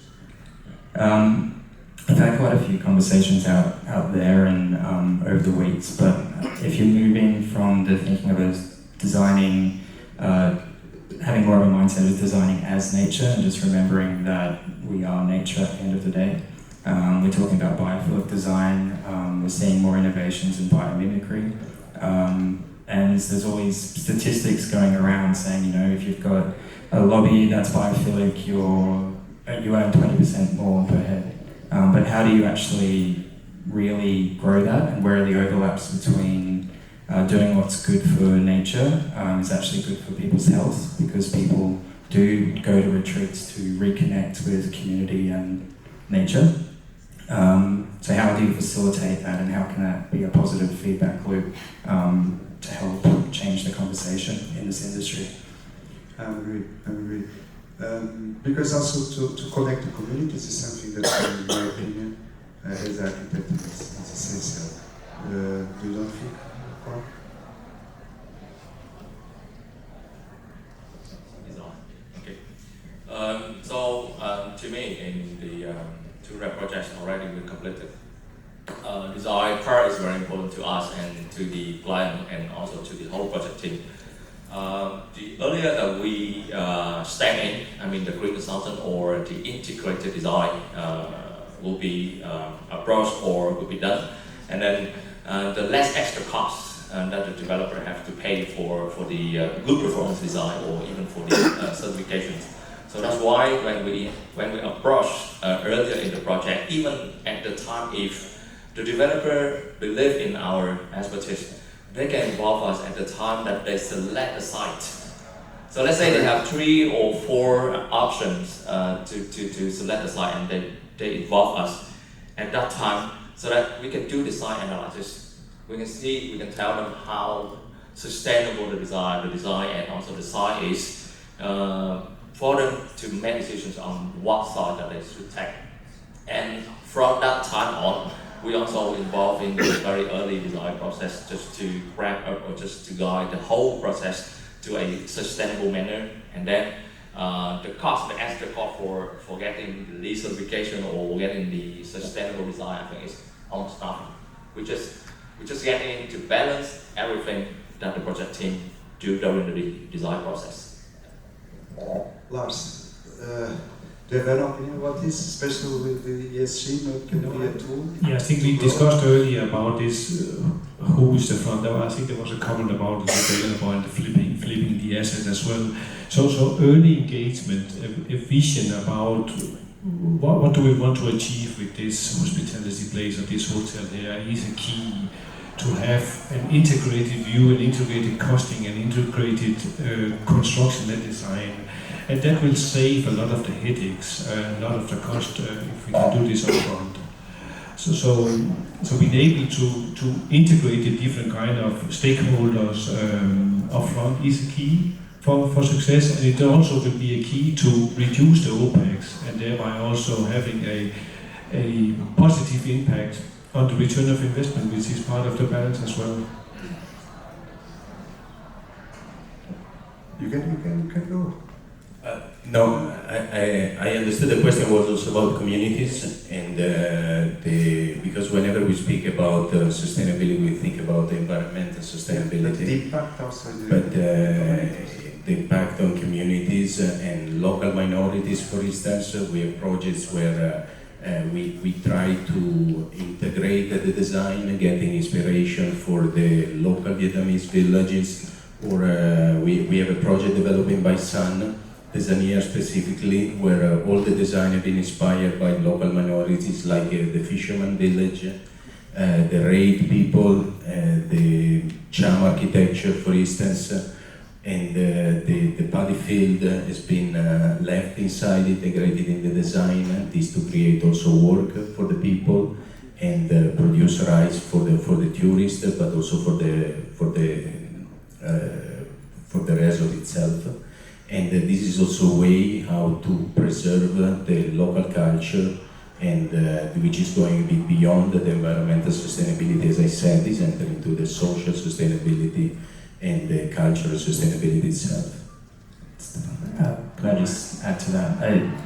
I've had quite a few conversations out there and over the weeks, but if you're moving from the thinking of as designing, having more of a mindset of designing as nature and just remembering that we are nature at the end of the day. We're talking about biophilic design, we're seeing more innovations in biomimicry, and there's always statistics going around saying, you know, if you've got a lobby that's biophilic, you earn 20% more per head. But how do you actually really grow that, and where are the overlaps between doing what's good for nature is actually good for people's health, because people do go to retreats to reconnect with community and nature. So how do you facilitate that, and how can that be a positive feedback loop to help change the conversation in this industry? I agree. Because also to connect the communities is something that, in my opinion, as an architect is essential. You don't think, Paul? To me, in the two rep projects already we completed, design part is very important to us and to the client and also to the whole project team. The earlier that we stand in, I mean the green consultant or the integrated design will be approached or will be done, and then the less extra costs that the developer have to pay for the good performance design or even for the certifications. So that's why when we approach earlier in the project, even at the time if the developer believe in our expertise, they can involve us at the time that they select a site. So let's say they have 3 or 4 options to select a site, and they involve us at that time so that we can do design analysis. We can tell them how sustainable the design and also the site is, for them to make decisions on what site that they should take. And from that time on, we also involved in the very early design process just to wrap up or just to guide the whole process to a sustainable manner. And then the extra cost for getting the LEED certification or getting the sustainable design, I think is almost nothing. We just get in to balance everything that the project team do during the design process. Lars, do you have an opinion about this, especially with the ESG, can be a tool? Yeah, I think we discussed earlier about this, who is the front. I think there was a comment about the developer and the flipping the asset as well. So early engagement, a vision about what do we want to achieve with this hospitality place or this hotel here is a key. To have an integrated view, an integrated costing, an integrated construction and design. And that will save a lot of the headaches, a lot of the cost if we can do this upfront. So being able to integrate the different kind of stakeholders upfront is a key for success, and it also will be a key to reduce the OPEX and thereby also having a positive impact on the return of investment, which is part of the balance as well. You can go. No, I understood the question was also about communities, and because whenever we speak about sustainability, we think about the environmental sustainability. But the impact also. But the impact on communities and local minorities, for instance, we have projects where we try to integrate the design, getting inspiration for the local Vietnamese villages, or we have a project developing by Sun, Tanzania specifically, where all the design have been inspired by local minorities like the fisherman village, the raid people, the Cham architecture, for instance, and the paddy field has been left inside, integrated in the design. This to create also work for the people and produce rights for the tourists, but also for the resort itself. And this is also a way how to preserve the local culture, and which is going a bit beyond the environmental sustainability, as I said, is entering into the social sustainability and the cultural sustainability itself. Can I just add to that?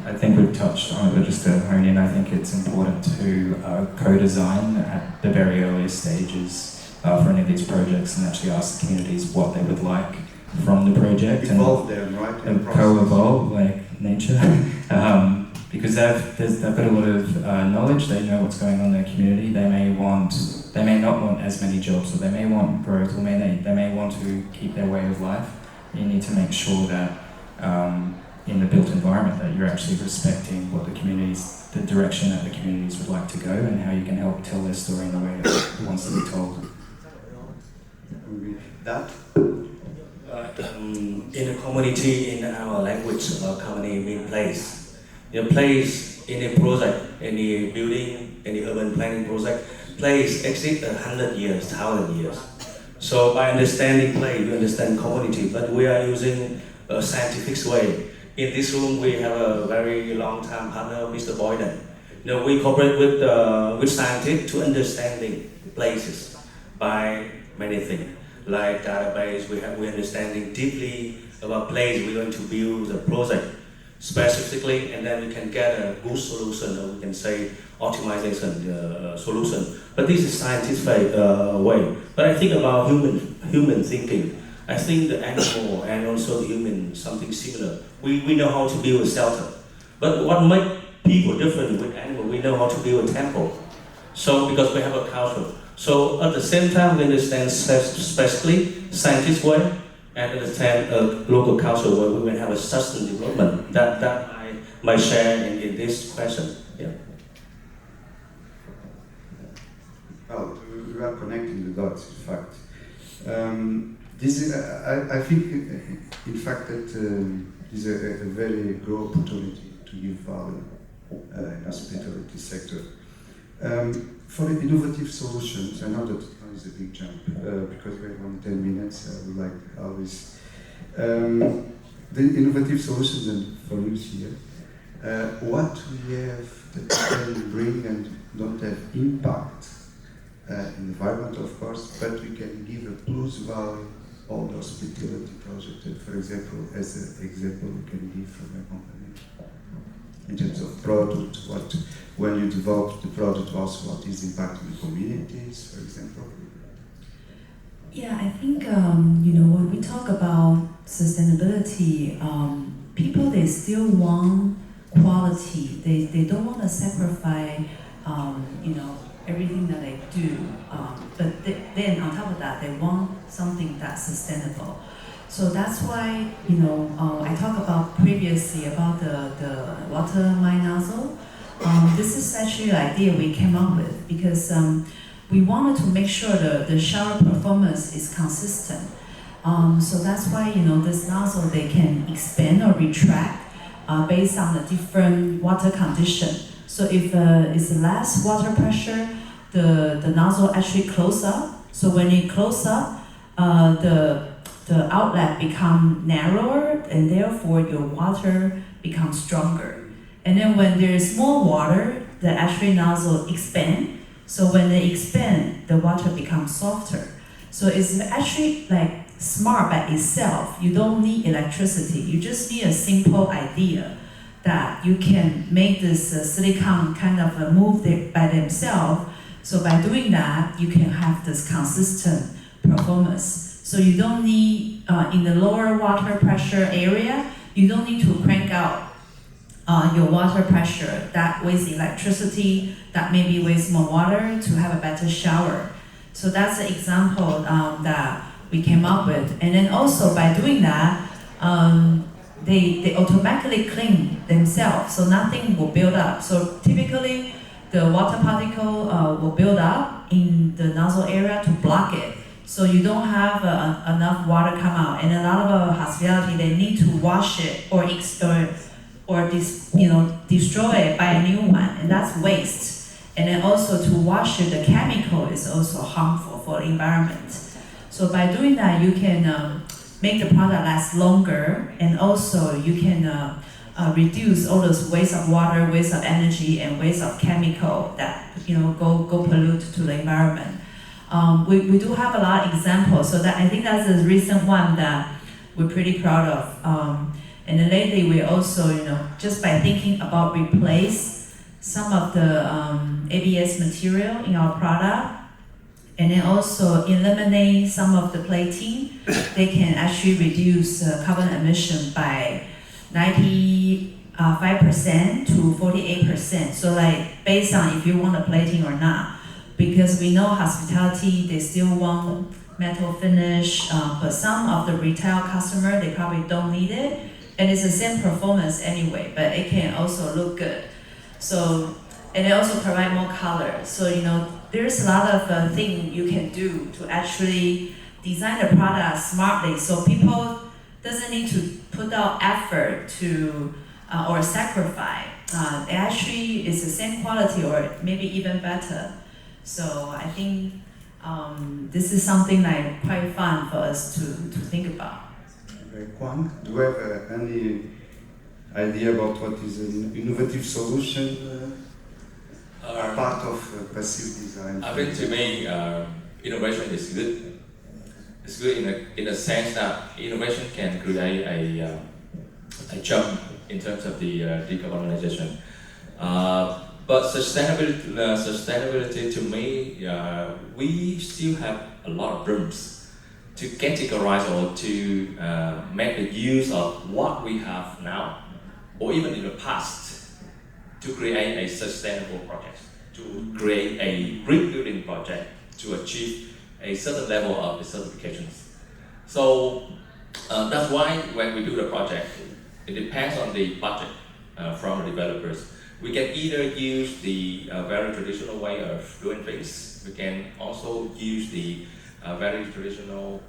I think we've touched on it, but just to hone in, I think it's important to co-design at the very earliest stages for any of these projects and actually ask the communities what they would like from the project. Involve them, right? And co-evolve, like nature. Because they've got a lot of knowledge, they know what's going on in their community, they may not want as many jobs, or they may want growth, or they may want to keep their way of life. You need to make sure that in the built environment that you're actually respecting what the direction that the communities would like to go, and how you can help tell their story in the way that it wants to be told. That? In a community, in our language, our company means place. The place, any project, any building, any urban planning project, place exists 100 years, 1,000 years. So by understanding place, we understand community, but we are using a scientific way In this room, we have a very long-time partner, Mr. Boyden. We cooperate with scientists to understanding places by many things. Like database, we understanding deeply about place we're going to build the project specifically, and then we can get a good solution, or we can say optimization solution. But this is scientific way. But I think about human thinking. I think the animal and also the human, something similar. We know how to build a shelter. But what makes people different with animal, we know how to build a temple. So because we have a culture. So at the same time, we understand specifically scientist way, and understand local culture where we will have a sustainable development. That I might share in this question. Yeah. Well, we are connecting the dots, in fact. This is, I think, in fact, that is a very good opportunity to give value in the hospitality sector. For the innovative solutions, I know that is a big jump because we have only 10 minutes. I would like always the innovative solutions, and for you here, what we have that we can bring and don't have impact in the environment, of course, but we can give a plus value on the hospitality project. And for example, as an example, we can give from a company in terms of product, what when you develop the product, also what is impacting the communities, for example. Yeah, I think when we talk about sustainability, people, they still want quality. They don't want to sacrifice everything that they do. But then on top of that, they want something that's sustainable. So that's why I talked about previously about the water mine nozzle. This is actually an idea we came up with because we wanted to make sure the shower performance is consistent. So that's why this nozzle, they can expand or retract based on the different water condition. So if it's less water pressure, the nozzle actually close up. So when it close up, the outlet become narrower, and therefore your water becomes stronger. And then when there is more water, the actually nozzle expand. So when they expand, the water becomes softer. So it's actually like smart by itself. You don't need electricity. You just need a simple idea that you can make this silicone kind of move by themselves. So by doing that, you can have this consistent performance. So you don't need, in the lower water pressure area, you don't need to crank out your water pressure that wastes electricity, that maybe wastes more water to have a better shower. So that's an example that we came up with. And then also by doing that, they automatically clean themselves, so nothing will build up. So typically, the water particle will build up in the nozzle area to block it. So you don't have enough water come out. And a lot of hospitality, they need to wash it or destroy it by a new one, and that's waste. And then also to wash it, the chemical is also harmful for the environment. So by doing that, you can make the product last longer, and also you can reduce all those waste of water, waste of energy, and waste of chemical that go pollute to the environment. We do have a lot of examples, so that I think that's a recent one that we're pretty proud of. And then lately we also, just by thinking about replace some of the ABS material in our product, and then also eliminate some of the plating, they can actually reduce carbon emission by 95% to 48%. So like based on if you want a plating or not, because we know hospitality, they still want metal finish, but some of the retail customer, they probably don't need it. And it's the same performance anyway, but it can also look good. So, and it also provide more color. So, there's a lot of things you can do to actually design the product smartly, so people doesn't need to put out effort to or sacrifice. It actually is the same quality or maybe even better. So I think this is something like quite fun for us to think about. Kwang, do you have any idea about what is an innovative solution part of passive design? I think to me, innovation is good. It's good in a sense that innovation can create a jump in terms of the decarbonization. But sustainability to me, we still have a lot of rooms to categorize or to make the use of what we have now, or even in the past, to create a sustainable project, to create a green building project, to achieve a certain level of the certifications. So that's why when we do the project, it depends on the budget from the developers. We can either use the very traditional way of doing things. We can also use the very traditional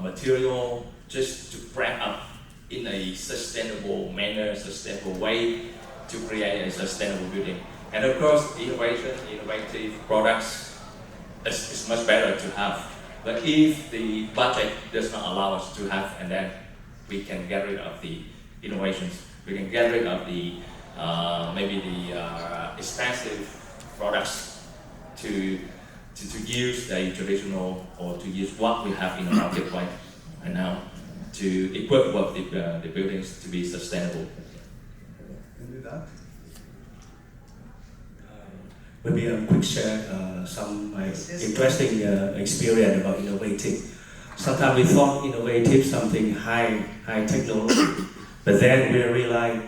material just to wrap up in a sustainable manner, sustainable way to create a sustainable building. And of course, innovative products is much better to have. But if the budget does not allow us to have, and then we can get rid of the innovations. We can get rid of the maybe the expensive products to use the traditional, or to use what we have in the market right now to equip the buildings to be sustainable. Can do that. Maybe a quick share some interesting experience about innovative. Sometimes we thought innovative something high technology, but then we realize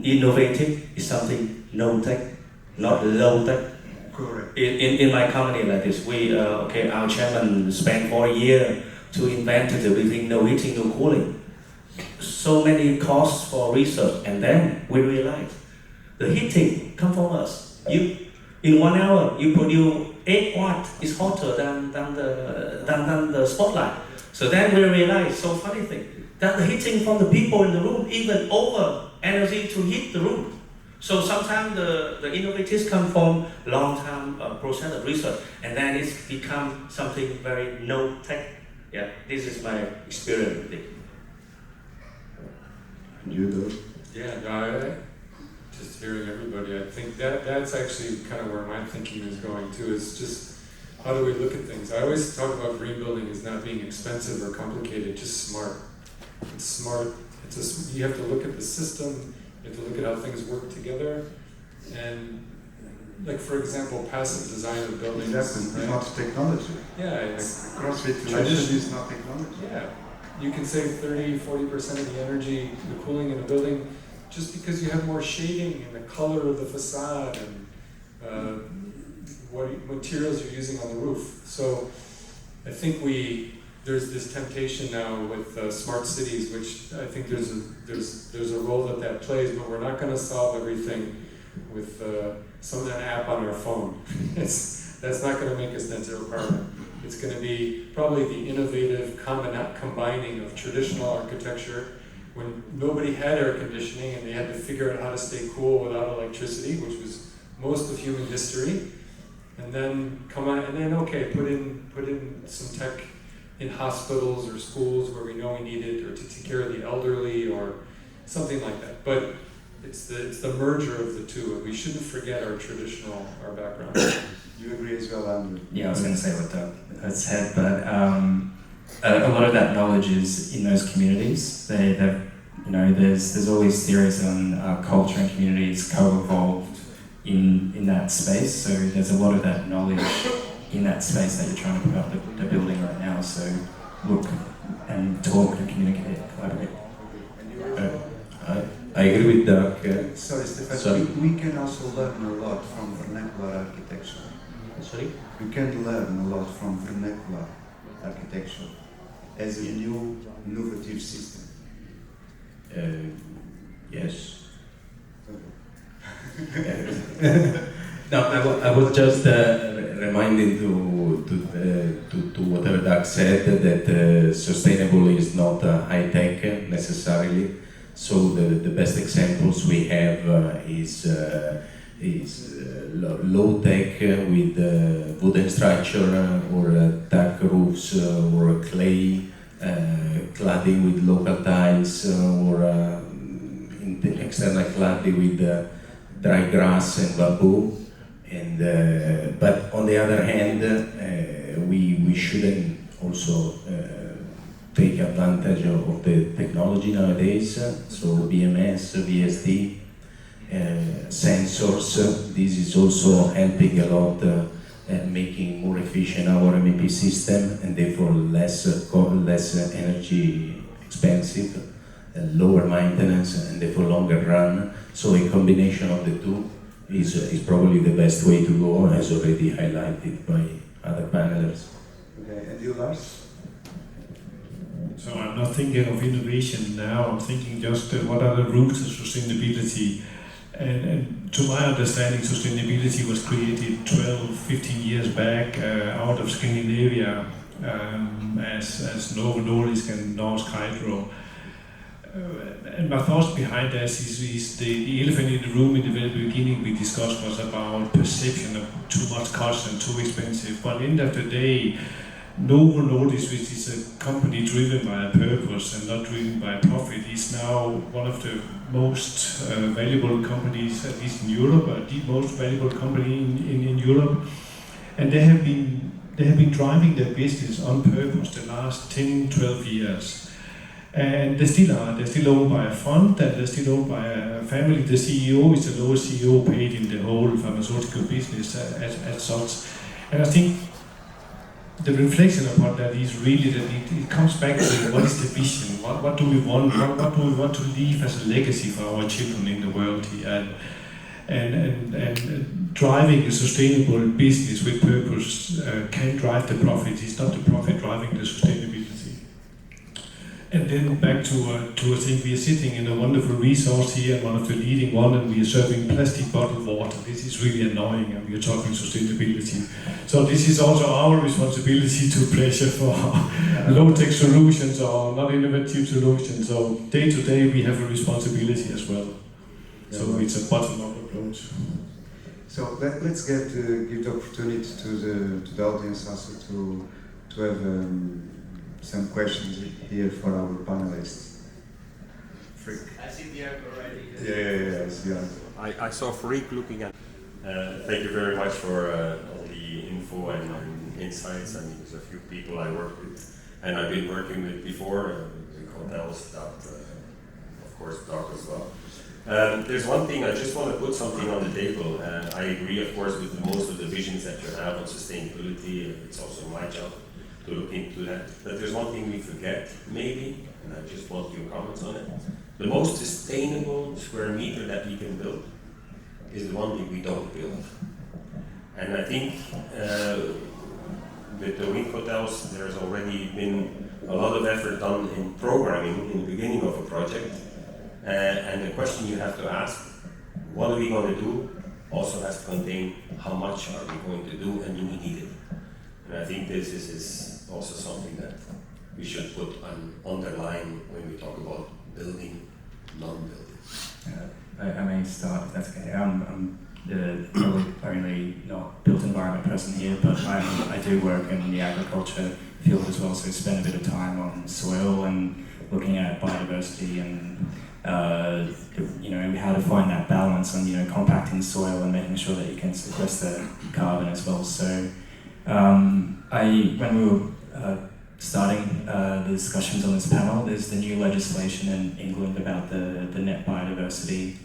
innovative is something no tech, not low tech. Correct. In my company like this, our chairman spent 4 years to invent the building, no heating, no cooling. So many costs for research, and then we realize the heating comes from us. In 1 hour, you produce 8 watts. It's hotter than the spotlight. So then we realize, so funny thing, that the heating from the people in the room even over energy to heat the room. So sometimes the innovatives come from long-term process of research, and then it's become something very no tech. Yeah, this is my experience with it. You do? Yeah, no, just hearing everybody, I think that's actually kind of where my thinking is going too, is just how do we look at things? I always talk about green building as not being expensive or complicated, just smart. It's smart. You have to look at the system, you have to look at how things work together, and like for example, passive design of buildings. Exactly, not technology. Yeah, cross-ventilation is not technology. Yeah, you can save 30-40% of the energy, the cooling in a building, just because you have more shading and the color of the facade and what materials you're using on the roof. So I think there's this temptation now with smart cities, which I think there's a role that plays, but we're not going to solve everything with an app on our phone. That's not going to make us net zero carbon. It's going to be probably the innovative combining of traditional architecture when nobody had air conditioning and they had to figure out how to stay cool without electricity, which was most of human history, and then put in some tech in hospitals or schools where we know we need it, or to take care of the elderly or something like that. But it's the merger of the two, and we shouldn't forget our background. You agree as well, Andrew? Yeah, I was going to say what Doug had said, but a lot of that knowledge is in those communities. There's always theories on culture and communities co-evolved in that space. So there's a lot of that knowledge in that space that you're trying to put up the building right now. So look and talk and communicate, collaborate. I agree with Doug. Sorry, Stefan. We can also learn a lot from vernacular architecture. Sorry? We can learn a lot from vernacular architecture as a new innovative system. Yes. No, I was just reminding to whatever Doug said, that sustainable is not high tech necessarily. So the best examples we have is low tech with wooden structure or dark roofs or clay cladding with local tiles or in the external cladding with dry grass and bamboo. And but on the other hand, we shouldn't also take advantage of the technology nowadays. So BMS, VSD, sensors. This is also helping a lot, making more efficient our MEP system, and therefore less energy expensive, lower maintenance, and therefore longer run. So a combination of the two is probably the best way to go, as already highlighted by other panelists. Okay, and you, Lars? So I'm not thinking of innovation now, I'm thinking just what are the roots of sustainability. And to my understanding, sustainability was created 12, 15 years back out of Scandinavia as Novo Nordisk and Norsk Hydro. And my thoughts behind that is the elephant in the room in the very beginning we discussed was about perception of too much cost and too expensive. But at the end of the day, Novo Nordisk, which is a company driven by a purpose and not driven by profit, is now one of the most valuable companies, at least in Europe, the most valuable company in Europe. And they have been driving their business on purpose the last 10, 12 years. And they still are. They're still owned by a fund, and they're still owned by a family. The CEO is the lowest CEO paid in the whole pharmaceutical business as such. And I think the reflection about that is really that it comes back to what is the vision, what do we want, what do we want to leave as a legacy for our children in the world here. And driving a sustainable business with purpose can drive the profit. It's not the profit driving the sustainability. And then back to I think we are sitting in a wonderful resource here, one of the leading one, and we are serving plastic bottled water. This is really annoying, and we are talking sustainability. So this is also our responsibility to pressure for low-tech solutions or not innovative solutions. So day to day we have a responsibility as well. So it's a bottom-up approach. So let's give the opportunity to the audience also to have some questions here for our panelists. Freak. I see the air already. Yeah. I saw Freak looking at. Thank you very much for all the info and insights. I mean, there's a few people I work with, and I've been working with before, with hotels, of course, Doc as well. There's one thing, I just want to put something on the table. I agree, of course, with most of the visions that you have on sustainability. It's also my job to look into that. But there's one thing we forget, maybe, and I just want your comments on it. The most sustainable square meter that we can build is the one that we don't build. And I think with the Wing hotels, there's already been a lot of effort done in programming in the beginning of a project. And the question you have to ask, what are we going to do, also has to contain how much are we going to do and do we need it. And I think this is also something that we should put on underline when we talk about building, non-building. I may start, if that's okay. I'm probably only not built environment person here, but I do work in the agriculture field as well, so spend a bit of time on soil and looking at biodiversity and how to find that balance and compacting soil and making sure that you can sequester carbon as well. So when we were starting the discussions on this panel, there's the new legislation in England about the net biodiversity.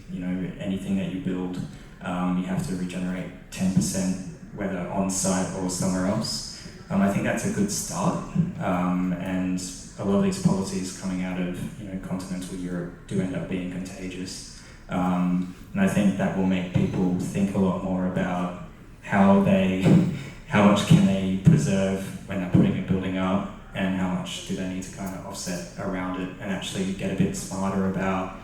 Anything that you build, you have to regenerate 10%, whether on site or somewhere else. I think that's a good start, and a lot of these policies coming out of continental Europe do end up being contagious, and I think that will make people think a lot more about how much can they preserve when they're putting a building up, and how much do they need to kind of offset around it, and actually get a bit smarter about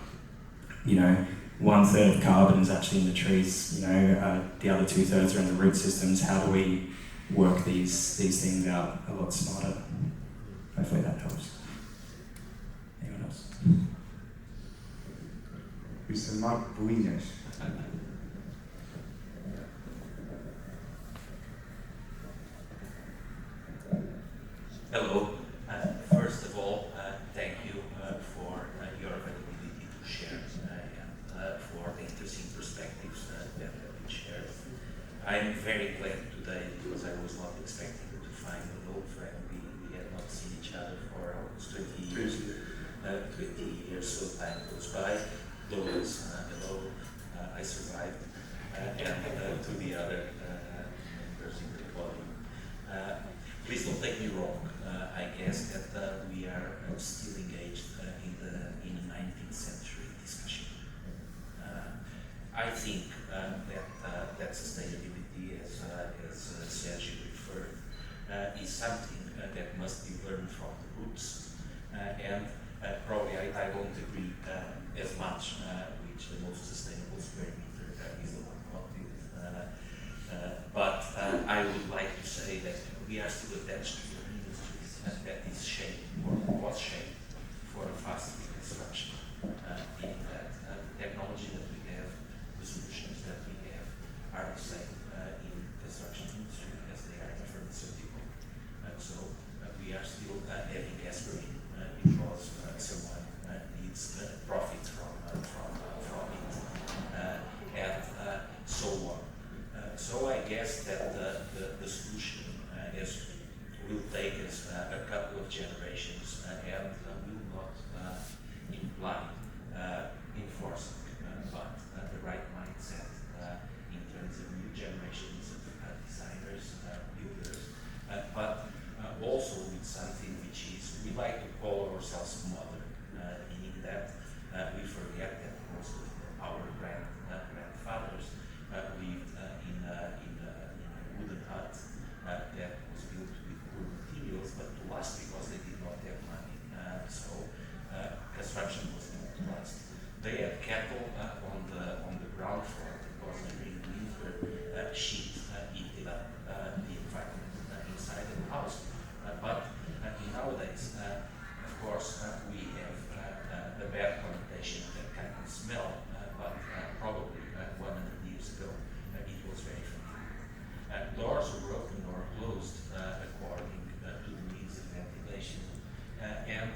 1/3 of carbon is actually in the trees, the other 2/3 are in the root systems. How do we work these things out a lot smarter? Hopefully that helps. Anyone else? Mr. Mark Buinhas. Hello. First of all, thank you for your availability to share am very glad today because I was not expecting to find an old friend. We had not seen each other for almost 20 years. 20 years, so time goes by. Those, hello, I survived. And to the other members in the podium. Please don't take me wrong. I guess that we are still engaged in the 19th century discussion. I think that sustainability, as Sergio referred, is something that must be learned from the roots. And probably I won't agree as much which the most sustainable square meter is the one quantity. But I would like to say that we are still attached to an industry that is shaped, or was shaped, for a fast construction. Meaning that the technology that we have, the solutions that we have, are the same in the construction industry as they are in the pharmaceutical. So we are still having aspirin because someone needs profit from it, and so on. So I guess that the solution will take us a couple of generations and will not imply enforcing, but the right mindset in terms of new generations of designers, builders, but also with something which is, we like to call ourselves modern, meaning that we forget that most of our grandfathers lived in a wooden hut that was built with poor materials, but to last because they did not have money. So construction was not to last. They had cattle on the ground floor because during winter sheep eaten up the environment inside the house. But nowadays, of course, we have a bad connotation of that kind of smell, but probably 100 years ago it was very familiar. Doors were opened or closed according to the needs of ventilation, and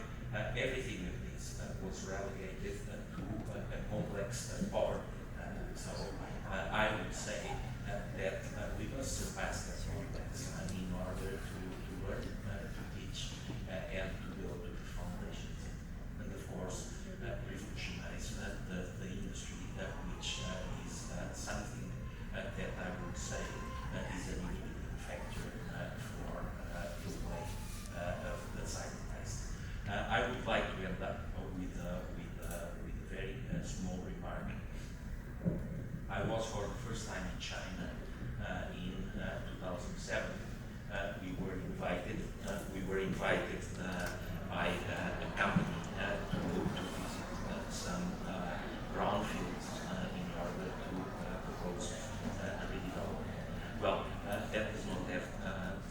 everything of this was relegated to a complex poverty. So I would say that we must surpass that complex in order to learn, to teach, and to build the foundations. And of course, revolutionize the industry, which is something that I would say is a limiting factor for the way of the zeitgeist. I would like to end up with a very small remark. I was for the first time in China in 2007. We were invited by a company to visit some brownfields in order to propose a redevelopment. Well, that does not have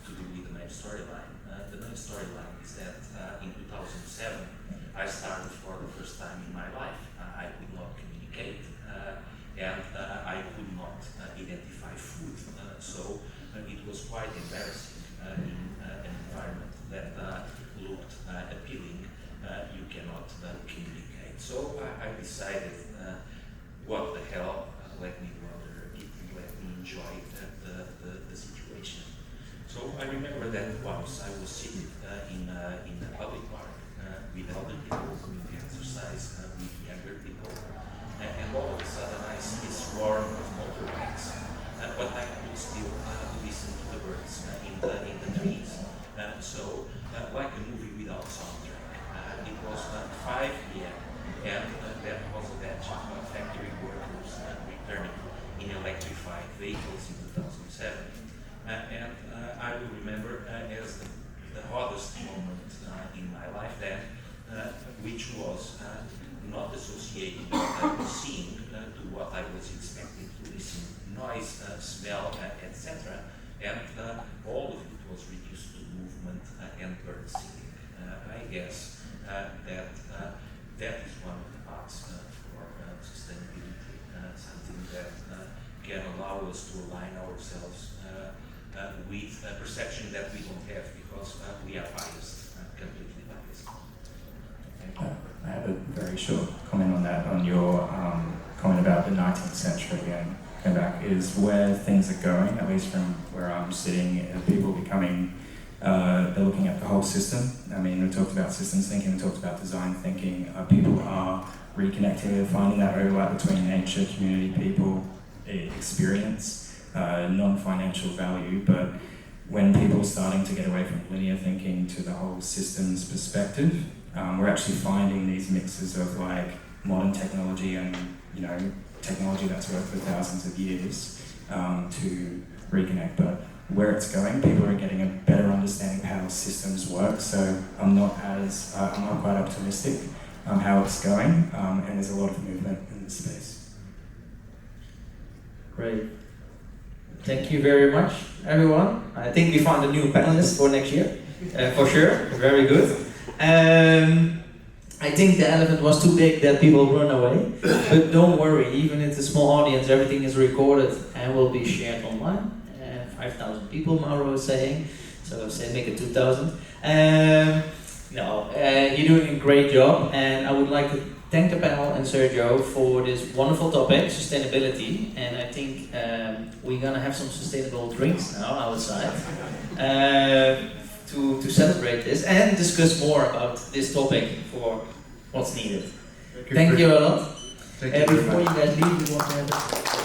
to do with the main storyline. The main storyline is that in 2007 I started for the first time in my life. I could not communicate and I could not identify food. So it was quite embarrassing in an environment that looked appealing. You cannot communicate. So I decided, what the hell, let me wander it, let me enjoy the situation. So I remember that once I was seated in a public park with elder people doing exercise with younger people, and all of a sudden I see a swarm of motorbikes, but I could still listen to the birds in the trees. So like a movie without soundtrack. It was 5 p.m. and that was a batch of factory workers returning in electrified vehicles in 2007. And I will remember as the hardest moment in my life then, which was not associated with what I was seeing to what I was expecting to listen, noise, smell, etc. And all of it was reduced to movement and bird singing. I guess that is one of the paths for sustainability, something that can allow us to align ourselves with a perception that we don't have because we are biased, completely biased. I have a very short comment on that, on your comment about the 19th century and go back, is where things are going, at least from where I'm sitting, people becoming, they're looking at the whole system. I mean, we talked about systems thinking, we talked about design thinking. People are reconnecting, they're finding that overlap between nature, community, people, experience, non-financial value, but when people are starting to get away from linear thinking to the whole systems perspective, we're actually finding these mixes of like modern technology and, you know, technology that's worked for thousands of years to reconnect. But where it's going, people are getting a better understanding of how systems work. So I'm not quite optimistic how it's going, and there's a lot of movement in this space. Great. Thank you very much, everyone. I think we found a new panelist for next year, for sure. Very good. I think the elephant was too big that people run away, but don't worry, even if it's a small audience, everything is recorded and will be shared online. 5,000 people, Mauro was saying, so say make it 2,000. You're doing a great job, and I would like to thank the panel and Sergio for this wonderful topic, sustainability, and I think we're gonna have some sustainable drinks now outside to celebrate this and discuss more about this topic for what's needed. Thank you a lot. Thank you very Before much. you guys leave, we want to have